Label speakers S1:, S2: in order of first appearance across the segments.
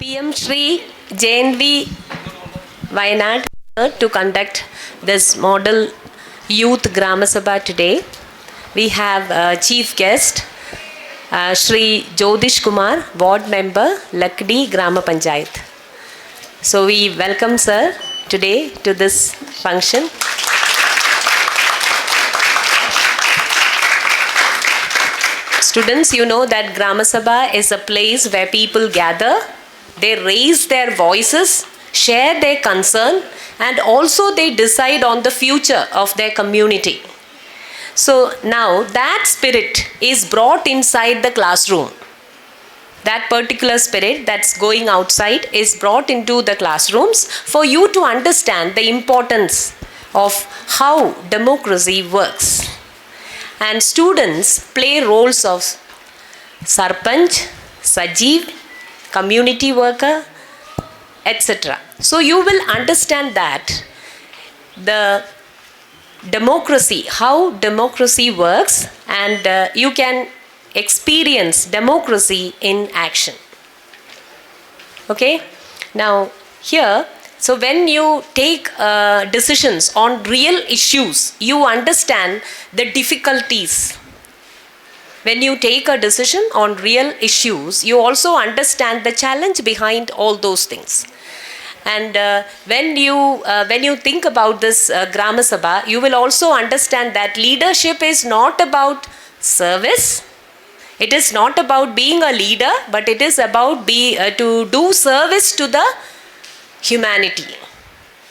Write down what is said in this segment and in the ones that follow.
S1: PM Shri JNV Wayanad to conduct this model youth Grama Sabha today. We have chief guest Shri Jyotish Kumar, ward member, Lakdi Grama Panchayat. So we welcome sir today to this function. Students, you know that Grama Sabha is a place where people gather, they raise their voices, share their concern, and also they decide on the future of their community. So now that spirit is brought inside the classroom. That particular spirit that's going outside is brought into the classrooms for you to understand the importance of how democracy works. And students play roles of Sarpanch, Sajiv, community worker, etc. So you will understand that the democracy, how democracy works, and you can experience democracy in action. Okay? Now here, so when you take decisions on real issues, you understand the difficulties. When you take a decision on real issues, you also understand the challenge behind all those things. And when you think about this Grama Sabha, you will also understand that leadership is not about service. It is not about being a leader, but it is about to do service to the humanity.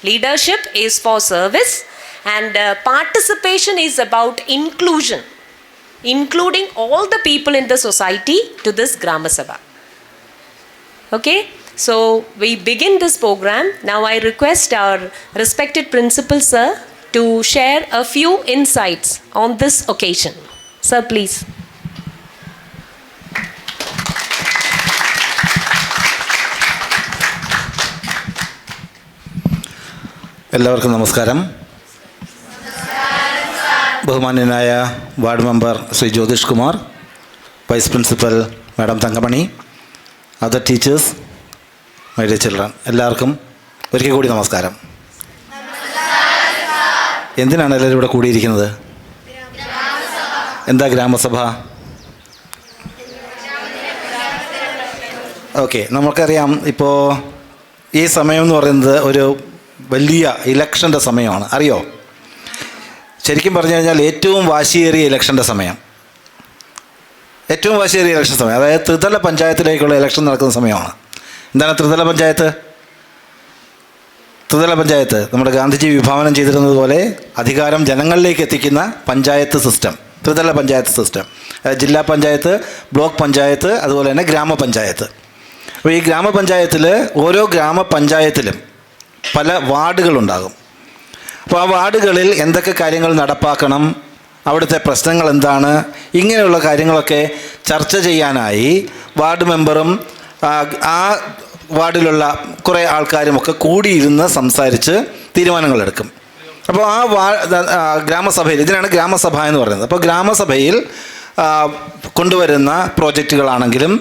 S1: Leadership is for service, and participation is about inclusion, including all the people in the society to this Grama Sabha. Okay, so we begin this program. Now I request our respected principal sir to share a few insights on this occasion. Sir, please.
S2: എല്ലാവർക്കും നമസ്കാരം. ബഹുമാന്യനായ ward member Shri Jyothish Kumar, vice principal madam Thankamani, other teachers, my dear children, എല്ലാവർക്കും ഒരിക്കൽ കൂടി നമസ്കാരം. എന്തിനാണ് എല്ലാവരും ഇവിടെ കൂടിയിരിക്കുന്നത്? എന്താ ഗ്രാമസഭ? ഓക്കെ, നമുക്കറിയാം ഇപ്പോൾ ഈ സമയം എന്ന് പറയുന്നത് ഒരു വലിയ ഇലക്ഷൻ്റെ സമയമാണ്. അറിയോ? ശരിക്കും പറഞ്ഞു കഴിഞ്ഞാൽ ഏറ്റവും വാശിയേറിയ ഇലക്ഷൻ്റെ സമയം, ഏറ്റവും വാശിയേറിയ ഇലക്ഷൻ സമയം, അതായത് ത്രിതല പഞ്ചായത്തിലേക്കുള്ള ഇലക്ഷൻ നടക്കുന്ന സമയമാണ്. എന്താണ് ത്രിതല പഞ്ചായത്ത്? ത്രിതല പഞ്ചായത്ത് നമ്മുടെ ഗാന്ധിജി വിഭാവനം ചെയ്തിരുന്നത് പോലെ അധികാരം ജനങ്ങളിലേക്ക് എത്തിക്കുന്ന പഞ്ചായത്ത് സിസ്റ്റം, ത്രിതല പഞ്ചായത്ത് സിസ്റ്റം. ജില്ലാ പഞ്ചായത്ത്, ബ്ലോക്ക് പഞ്ചായത്ത്, അതുപോലെ തന്നെ ഗ്രാമപഞ്ചായത്ത്. അപ്പോൾ ഈ ഗ്രാമപഞ്ചായത്തിൽ ഓരോ ഗ്രാമപഞ്ചായത്തിലും പല വാർഡുകളുണ്ടാകും. അപ്പോൾ ആ വാർഡുകളിൽ എന്തൊക്കെ കാര്യങ്ങൾ നടപ്പാക്കണം, അവിടുത്തെ പ്രശ്നങ്ങൾ എന്താണ്, ഇങ്ങനെയുള്ള കാര്യങ്ങളൊക്കെ ചർച്ച ചെയ്യാനായി വാർഡ് മെമ്പറും ആ വാർഡിലുള്ള കുറേ ആൾക്കാരുമൊക്കെ കൂടിയിരുന്ന് സംസാരിച്ച് തീരുമാനങ്ങളെടുക്കും. അപ്പോൾ ആ ഗ്രാമസഭയിൽ, ഇതിനാണ് ഗ്രാമസഭ എന്ന് പറയുന്നത്. അപ്പോൾ ഗ്രാമസഭയിൽ കൊണ്ടുവരുന്ന പ്രോജക്റ്റുകളാണെങ്കിലും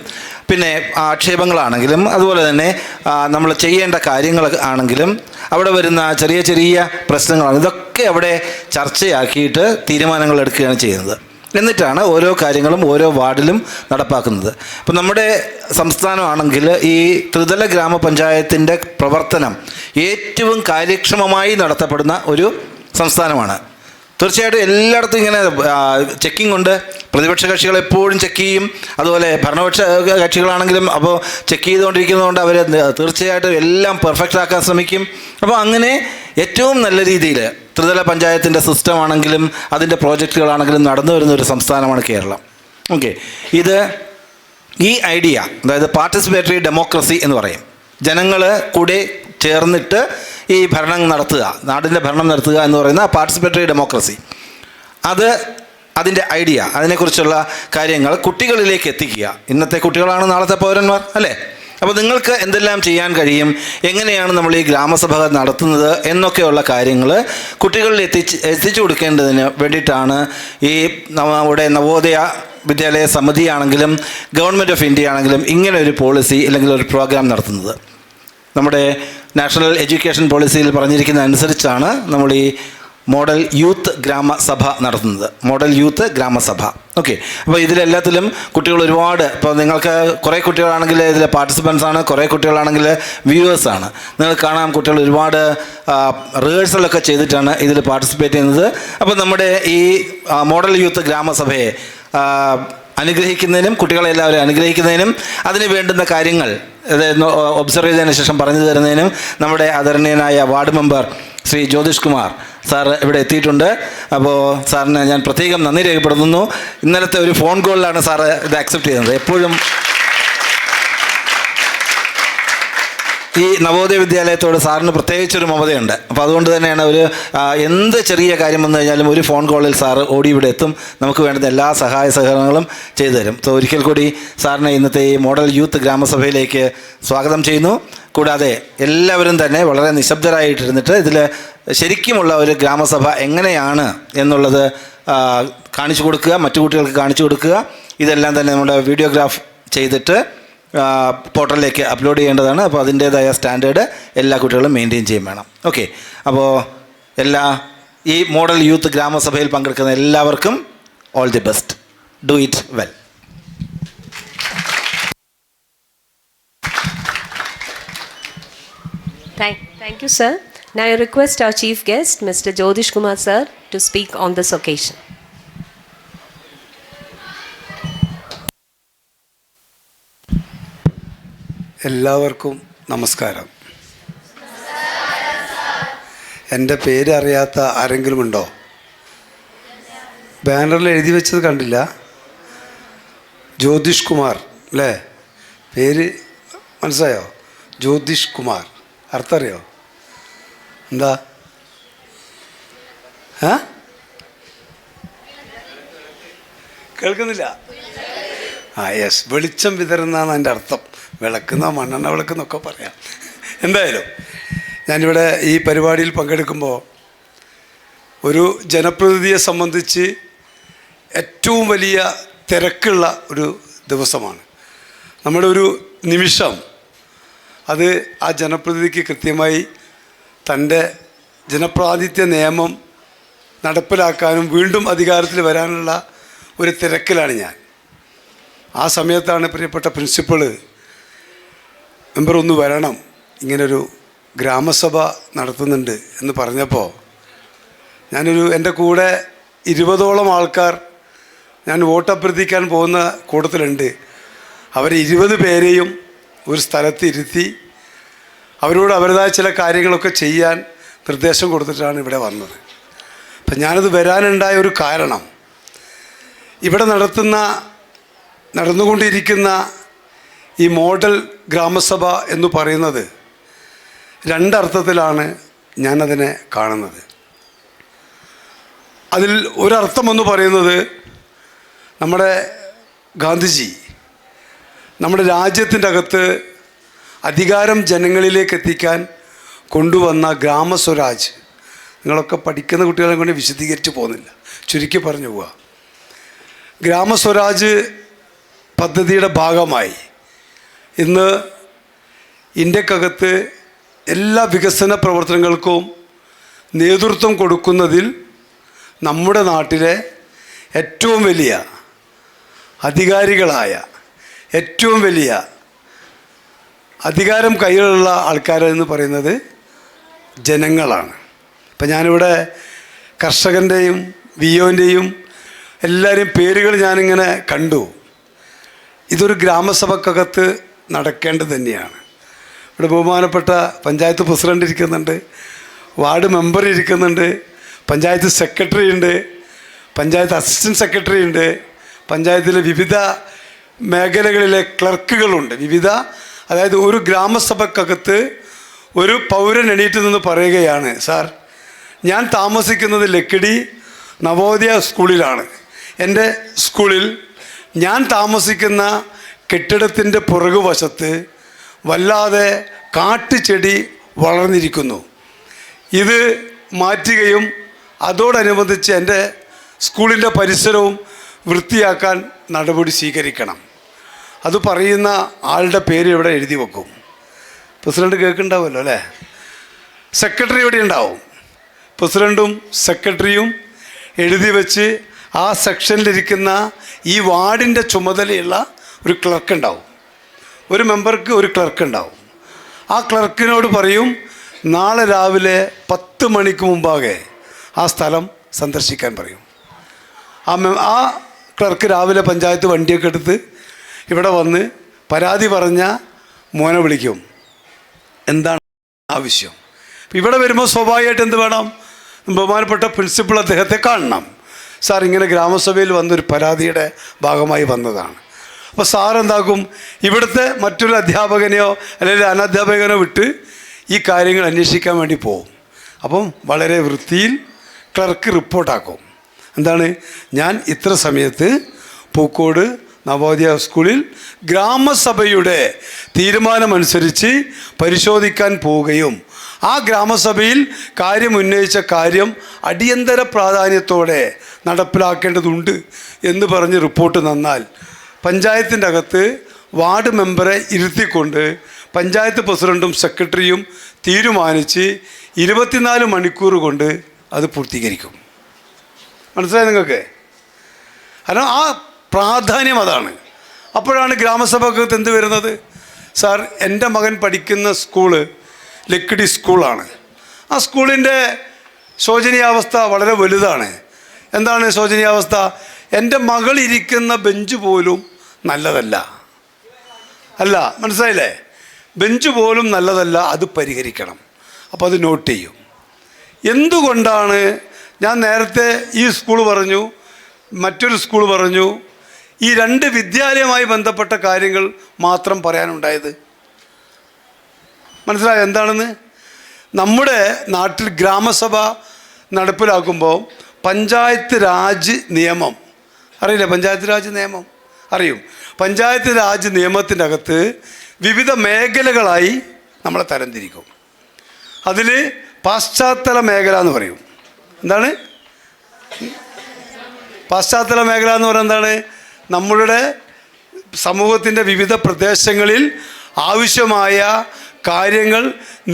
S2: പിന്നെ ആക്ഷേപങ്ങളാണെങ്കിലും അതുപോലെ തന്നെ നമ്മൾ ചെയ്യേണ്ട കാര്യങ്ങൾ ആണെങ്കിലും അവിടെ വരുന്ന ചെറിയ ചെറിയ പ്രശ്നങ്ങളാണ്, ഇതൊക്കെ അവിടെ ചർച്ചയാക്കിയിട്ട് തീരുമാനങ്ങൾ എടുക്കുകയാണ് ചെയ്യുന്നത്. എന്നിട്ടാണ് ഓരോ കാര്യങ്ങളും ഓരോ വാർഡിലും നടപ്പാക്കുന്നത്. അപ്പോൾ നമ്മുടെ സംസ്ഥാനമാണെങ്കിൽ ഈ ത്രിതല ഗ്രാമപഞ്ചായത്തിൻ്റെ പ്രവർത്തനം ഏറ്റവും കാര്യക്ഷമമായി നടത്തപ്പെടുന്ന ഒരു സംസ്ഥാനമാണ്. തീർച്ചയായിട്ടും എല്ലായിടത്തും ഇങ്ങനെ ചെക്കിംഗ് ഉണ്ട്. പ്രതിപക്ഷ കക്ഷികൾ എപ്പോഴും ചെക്ക് ചെയ്യും, അതുപോലെ ഭരണപക്ഷ കക്ഷികളാണെങ്കിലും അപ്പോൾ ചെക്ക് ചെയ്തുകൊണ്ടിരിക്കുന്നതുകൊണ്ട് അവർ തീർച്ചയായിട്ടും എല്ലാം പെർഫെക്റ്റ് ആക്കാൻ ശ്രമിക്കും. അപ്പോൾ അങ്ങനെ ഏറ്റവും നല്ല രീതിയിൽ ത്രിതല പഞ്ചായത്തിൻ്റെ സിസ്റ്റം ആണെങ്കിലും അതിൻ്റെ പ്രോജക്റ്റുകളാണെങ്കിലും നടന്നു വരുന്ന ഒരു സംസ്ഥാനമാണ് കേരളം. ഓക്കെ, ഈ ഐഡിയ, അതായത് പാർട്ടിസിപ്പേറ്ററി ഡെമോക്രസി എന്ന് പറയും. ജനങ്ങൾ കൂടെ ചേർന്നിട്ട് ഈ ഭരണം നടത്തുക, നാടിൻ്റെ ഭരണം നടത്തുക എന്ന് പറയുന്ന പാർട്ടിസിപ്പേറ്ററി ഡെമോക്രസി, അതിൻ്റെ ഐഡിയ, അതിനെക്കുറിച്ചുള്ള കാര്യങ്ങൾ കുട്ടികളിലേക്ക് എത്തിക്കുക. ഇന്നത്തെ കുട്ടികളാണ് നാളത്തെ പൗരന്മാർ, അല്ലേ? അപ്പോൾ നിങ്ങൾക്ക് എന്തെല്ലാം ചെയ്യാൻ കഴിയും, എങ്ങനെയാണ് നമ്മൾ ഈ ഗ്രാമസഭ നടത്തുന്നത് എന്നൊക്കെയുള്ള കാര്യങ്ങൾ കുട്ടികളിൽ എത്തിച്ചു കൊടുക്കേണ്ടതിന് വേണ്ടിയിട്ടാണ് ഈ നമ്മുടെ നവോദയ വിദ്യാലയ സമിതിയാണെങ്കിലും ഗവൺമെൻറ് ഓഫ് ഇന്ത്യ ആണെങ്കിലും ഇങ്ങനെ ഒരു പോളിസി അല്ലെങ്കിൽ ഒരു പ്രോഗ്രാം നടത്തുന്നത്. നമ്മുടെ നാഷണൽ എഡ്യൂക്കേഷൻ പോളിസിയിൽ പറഞ്ഞിരിക്കുന്ന അനുസരിച്ചാണ് നമ്മൾ ഈ മോഡൽ യൂത്ത് ഗ്രാമസഭ നടത്തുന്നത്. മോഡൽ യൂത്ത് ഗ്രാമസഭ. ഓക്കെ. അപ്പോൾ ഇതിലെല്ലാത്തിലും കുട്ടികൾ ഒരുപാട്, ഇപ്പോൾ നിങ്ങൾക്ക് കുറേ കുട്ടികളാണെങ്കിൽ ഇതിലെ പാർട്ടിസിപ്പൻസ് ആണ്, കുറേ കുട്ടികളാണെങ്കിൽ വ്യൂവേഴ്സാണ്. നിങ്ങൾ കാണാം കുട്ടികൾ ഒരുപാട് റിഹേഴ്സലൊക്കെ ചെയ്തിട്ടാണ് ഇതിൽ പാർട്ടിസിപ്പേറ്റ് ചെയ്യുന്നത്. അപ്പോൾ നമ്മുടെ ഈ മോഡൽ യൂത്ത് ഗ്രാമസഭയെ അനുഗ്രഹിക്കുന്നതിനും കുട്ടികളെ എല്ലാവരും അനുഗ്രഹിക്കുന്നതിനും അതിന് വേണ്ടുന്ന കാര്യങ്ങൾ ഒബ്സർവ് ചെയ്തതിന് ശേഷം പറഞ്ഞു തരുന്നതിനും നമ്മുടെ ആദരണീയനായ ward member Shri Jyothish Kumar sir ഇവിടെ എത്തിയിട്ടുണ്ട്. അപ്പോൾ സാറിന് ഞാൻ പ്രത്യേകം നന്ദി രേഖപ്പെടുത്തുന്നു. ഇന്നലത്തെ ഒരു ഫോൺ കോളിലാണ് സാറ് ഇത് അക്സെപ്റ്റ് ചെയ്യുന്നത്. എപ്പോഴും ഈ നവോദയ വിദ്യാലയത്തോട് സാറിന് പ്രത്യേകിച്ചൊരു മമതയുണ്ട്. അപ്പോൾ അതുകൊണ്ട് തന്നെയാണ് ഒരു എന്ത് ചെറിയ കാര്യം വന്നു കഴിഞ്ഞാലും ഒരു ഫോൺ കോളിൽ സാറ് ഓടി ഇവിടെ എത്തും, നമുക്ക് വേണ്ടുന്ന എല്ലാ സഹായ സഹകരണങ്ങളും ചെയ്തു തരും. സോ ഒരിക്കൽ കൂടി സാറിനെ ഇന്നത്തെ ഈ മോഡൽ യൂത്ത് ഗ്രാമസഭയിലേക്ക് സ്വാഗതം ചെയ്യുന്നു. കൂടാതെ എല്ലാവരും തന്നെ വളരെ നിശബ്ദരായിട്ടിരുന്നിട്ട് ഇതിൽ ശരിക്കുമുള്ള ഒരു ഗ്രാമസഭ എങ്ങനെയാണ് എന്നുള്ളത് കാണിച്ചു കൊടുക്കുക, മറ്റു കുട്ടികൾക്ക് കാണിച്ചു കൊടുക്കുക. ഇതെല്ലാം തന്നെ നമ്മുടെ വീഡിയോഗ്രാഫ് ചെയ്തിട്ട് പോർട്ടലിലേക്ക് അപ്ലോഡ് ചെയ്യേണ്ടതാണ്. അപ്പോൾ അതിൻ്റേതായ സ്റ്റാൻഡേർഡ് എല്ലാ കുട്ടികളും മെയിൻറ്റെയിൻ ചെയ്യും വേണം. ഓക്കെ. അപ്പോൾ ഈ മോഡൽ യൂത്ത് ഗ്രാമസഭയിൽ പങ്കെടുക്കുന്ന എല്ലാവർക്കും all the best. Do it well.
S1: Thank you, sir. Now I request our chief guest, Mr. Jyotish Kumar, sir, to speak on this occasion.
S3: എല്ലാവർക്കും നമസ്കാരം. എൻ്റെ പേര് അറിയാത്ത ആരെങ്കിലും ഉണ്ടോ? ബാനറിൽ എഴുതി വെച്ചത് കണ്ടില്ല. ജ്യോതിഷ് കുമാർ അല്ലേ? പേര് മനസ്സിലായോ? ജ്യോതിഷ് കുമാർ. അർത്ഥം അറിയോ? എന്താ? കേൾക്കുന്നില്ല? യെസ്, വെളിച്ചം വിതറുന്നതാണ് എൻ്റെ അർത്ഥം. വിളക്കുന്ന മണ്ണെണ്ണ വിളക്കുന്നൊക്കെ പറയാം. എന്തായാലും ഞാനിവിടെ ഈ പരിപാടിയിൽ പങ്കെടുക്കുമ്പോൾ ഒരു ജനപ്രതിനിധിയെ സംബന്ധിച്ച് ഏറ്റവും വലിയ തിരക്കുള്ള ഒരു ദിവസമാണ്. നമ്മുടെ ഒരു നിമിഷം അത് ആ ജനപ്രതിനിധിക്ക് കൃത്യമായി തൻ്റെ ജനപ്രാതിനിധ്യ നിയമം നടപ്പിലാക്കാനും വീണ്ടും അധികാരത്തിൽ വരാനുള്ള ഒരു തിരക്കിലാണ് ഞാൻ. ആ സമയത്താണ് പ്രിയപ്പെട്ട പ്രിൻസിപ്പള് മെമ്പർ ഒന്ന് വരണം, ഇങ്ങനൊരു ഗ്രാമസഭ നടത്തുന്നുണ്ട് എന്ന് പറഞ്ഞപ്പോൾ എൻ്റെ കൂടെ 20ഓളം ആൾക്കാർ ഞാൻ വോട്ട് അഭ്യർത്ഥിക്കാൻ പോകുന്ന കൂട്ടത്തിലുണ്ട്. അവർ 20 പേരെയും ഒരു സ്ഥലത്ത് ഇരുത്തി അവരോട് അവരുടേതായ ചില കാര്യങ്ങളൊക്കെ ചെയ്യാൻ നിർദ്ദേശം കൊടുത്തിട്ടാണ് ഇവിടെ വന്നത്. അപ്പം ഞാനത് വരാനുണ്ടായ ഒരു കാരണം, ഇവിടെ നടന്നുകൊണ്ടിരിക്കുന്ന ഈ മോഡൽ ഗ്രാമസഭ എന്ന് പറയുന്നത് രണ്ടർത്ഥത്തിലാണ് ഞാനതിനെ കാണുന്നത്. അതിൽ ഒരർത്ഥമെന്ന് പറയുന്നത് നമ്മുടെ ഗാന്ധിജി നമ്മുടെ രാജ്യത്തിൻ്റെ അകത്ത് അധികാരം ജനങ്ങളിലേക്ക് എത്തിക്കാൻ കൊണ്ടുവന്ന ഗ്രാമസ്വരാജ്. നിങ്ങളൊക്കെ പഠിക്കുന്ന കുട്ടികളെ കൊണ്ട് വിശദീകരിച്ച് പോകുന്നില്ല, ചുരുക്കി പറഞ്ഞു പോവുക. ഗ്രാമസ്വരാജ് പദ്ധതിയുടെ ഭാഗമായി ഇന്ന് ഇന്ത്യക്കകത്ത് എല്ലാ വികസന പ്രവർത്തനങ്ങൾക്കും നേതൃത്വം കൊടുക്കുന്നതിൽ നമ്മുടെ നാട്ടിലെ ഏറ്റവും വലിയ അധികാരികളായ, ഏറ്റവും വലിയ അധികാരം കയ്യിലുള്ള ആൾക്കാരെന്ന് പറയുന്നത് ജനങ്ങളാണ്. ഇപ്പം ഞാനിവിടെ കർഷകൻ്റെയും വിയോൻ്റെയും എല്ലാവരെയും പേരുകൾ ഞാനിങ്ങനെ കണ്ടു. ഇതൊരു ഗ്രാമസഭക്കകത്ത് നടക്കേണ്ടത് തന്നെയാണ്. ഇവിടെ ബഹുമാനപ്പെട്ട പഞ്ചായത്ത് പ്രസിഡൻ്റ് ഇരിക്കുന്നുണ്ട്, വാർഡ് മെമ്പർ ഇരിക്കുന്നുണ്ട്, പഞ്ചായത്ത് സെക്രട്ടറി ഉണ്ട്, പഞ്ചായത്ത് അസിസ്റ്റൻറ്റ് സെക്രട്ടറി ഉണ്ട്, പഞ്ചായത്തിലെ വിവിധ മേഖലകളിലെ ക്ലർക്കുകളുണ്ട്. അതായത് ഒരു ഗ്രാമസഭക്കകത്ത് ഒരു പൗരൻ എണീറ്റ് നിന്ന് പറയുകയാണ്, സാർ ഞാൻ താമസിക്കുന്നത് ലക്കിടി നവോദയ സ്കൂളിലാണ്. എൻ്റെ സ്കൂളിൽ ഞാൻ താമസിക്കുന്ന കെട്ടിടത്തിൻ്റെ പുറകുവശത്ത് വല്ലാതെ കാട്ടുചെടി വളർന്നിരിക്കുന്നു. ഇത് മാറ്റുകയും അതോടനുബന്ധിച്ച് എൻ്റെ സ്കൂളിൻ്റെ പരിസരവും വൃത്തിയാക്കാൻ നടപടി സ്വീകരിക്കണം. അത് പറയുന്ന ആളുടെ പേര് ഇവിടെ എഴുതി വെക്കും. പ്രസിഡന്റ് കേൾക്കുന്നുണ്ടാവുമല്ലോ അല്ലേ? സെക്രട്ടറി ഇവിടെ ഉണ്ടാവും. പ്രസിഡൻറ്റും സെക്രട്ടറിയും എഴുതി വെച്ച് ആ സെക്ഷനിലിരിക്കുന്ന ഈ വാർഡിൻ്റെ ചുമതലയുള്ള ഒരു ക്ലർക്ക് ഉണ്ടാവും. ഒരു മെമ്പർക്ക് ഒരു ക്ലർക്ക് ഉണ്ടാവും. ആ ക്ലർക്കിനോട് പറയും, നാളെ രാവിലെ 10 മണിക്ക് മുമ്പാകെ ആ സ്ഥലം സന്ദർശിക്കാൻ പറയും. ആ ക്ലർക്ക് രാവിലെ പഞ്ചായത്ത് വണ്ടിയൊക്കെ എടുത്ത് ഇവിടെ വന്ന് പരാതി പറഞ്ഞ മോനെ വിളിക്കും, എന്താണ് ആവശ്യം. ഇവിടെ വരുമ്പോൾ സ്വാഭാവികമായിട്ട് എന്ത് വേണം? ബഹുമാനപ്പെട്ട പ്രിൻസിപ്പൾ അദ്ദേഹത്തെ കാണണം. സാർ ഇങ്ങനെ ഗ്രാമസഭയിൽ വന്നൊരു പരാതിയുടെ ഭാഗമായി വന്നതാണ്. അപ്പോൾ സാർ എന്താക്കും? ഇവിടുത്തെ മറ്റൊരു അധ്യാപകനെയോ അല്ലെങ്കിൽ അനധ്യാപകനോ വിട്ട് ഈ കാര്യങ്ങൾ അന്വേഷിക്കാൻ വേണ്ടി പോകും. അപ്പം വളരെ വൃത്തിയിൽ ക്ലർക്ക് റിപ്പോർട്ടാക്കും. എന്താണ്? ഞാൻ ഇത്ര സമയത്ത് പൂക്കോട് നവോദയ സ്കൂളിൽ ഗ്രാമസഭയുടെ തീരുമാനമനുസരിച്ച് പരിശോധിക്കാൻ പോവുകയും ആ ഗ്രാമസഭയിൽ ഉന്നയിച്ച കാര്യം അടിയന്തര പ്രാധാന്യത്തോടെ നടപ്പിലാക്കേണ്ടതുണ്ട് എന്ന് പറഞ്ഞ് റിപ്പോർട്ട് തന്നാൽ പഞ്ചായത്തിൻ്റെ അകത്ത് വാർഡ് മെമ്പറെ ഇരുത്തിക്കൊണ്ട് പഞ്ചായത്ത് പ്രസിഡൻറ്റും സെക്രട്ടറിയും തീരുമാനിച്ച് 24 മണിക്കൂർ കൊണ്ട് അത് പൂർത്തീകരിക്കും. മനസ്സിലായി നിങ്ങൾക്ക്? കാരണം ആ പ്രാധാന്യം അതാണ്. അപ്പോഴാണ് ഗ്രാമസഭക്കകത്ത് എന്ത് വരുന്നത്? സാർ, എൻ്റെ മകൻ പഠിക്കുന്ന സ്കൂള് ലക്കിടി സ്കൂളാണ്. ആ സ്കൂളിൻ്റെ ശോചനീയാവസ്ഥ വളരെ വലുതാണ്. എന്താണ് ശോചനീയാവസ്ഥ? എൻ്റെ മകൾ ഇരിക്കുന്ന ബെഞ്ച് പോലും നല്ലതല്ല. അല്ല, മനസ്സിലായില്ലേ? ബെഞ്ച് പോലും നല്ലതല്ല, അത് പരിഹരിക്കണം. അപ്പോൾ അത് നോട്ട് ചെയ്യും. എന്തുകൊണ്ടാണ് ഞാൻ നേരത്തെ ഈ സ്കൂൾ പറഞ്ഞു, മറ്റൊരു സ്കൂൾ പറഞ്ഞു, ഈ 2 വിദ്യാലയവുമായി ബന്ധപ്പെട്ട കാര്യങ്ങൾ മാത്രം പറയാനുണ്ടായത്? മനസ്സിലായോ എന്താണെന്ന്? നമ്മുടെ നാട്ടിൽ ഗ്രാമസഭ നടപ്പിലാക്കുമ്പോൾ പഞ്ചായത്ത് രാജ് നിയമം അറിയില്ലേ? പഞ്ചായത്ത് രാജ് നിയമം അറിയും. പഞ്ചായത്ത് രാജ് നിയമത്തിൻ്റെ അകത്ത് വിവിധ മേഖലകളായി നമ്മളെ തരംതിരിക്കും. അതിൽ പാശ്ചാത്തല മേഖല എന്ന് പറയും. എന്താണ് പാശ്ചാത്തല മേഖല എന്ന് പറയുന്നത്? എന്താണ്? നമ്മളുടെ സമൂഹത്തിൻ്റെ വിവിധ പ്രദേശങ്ങളിൽ ആവശ്യമായ കാര്യങ്ങൾ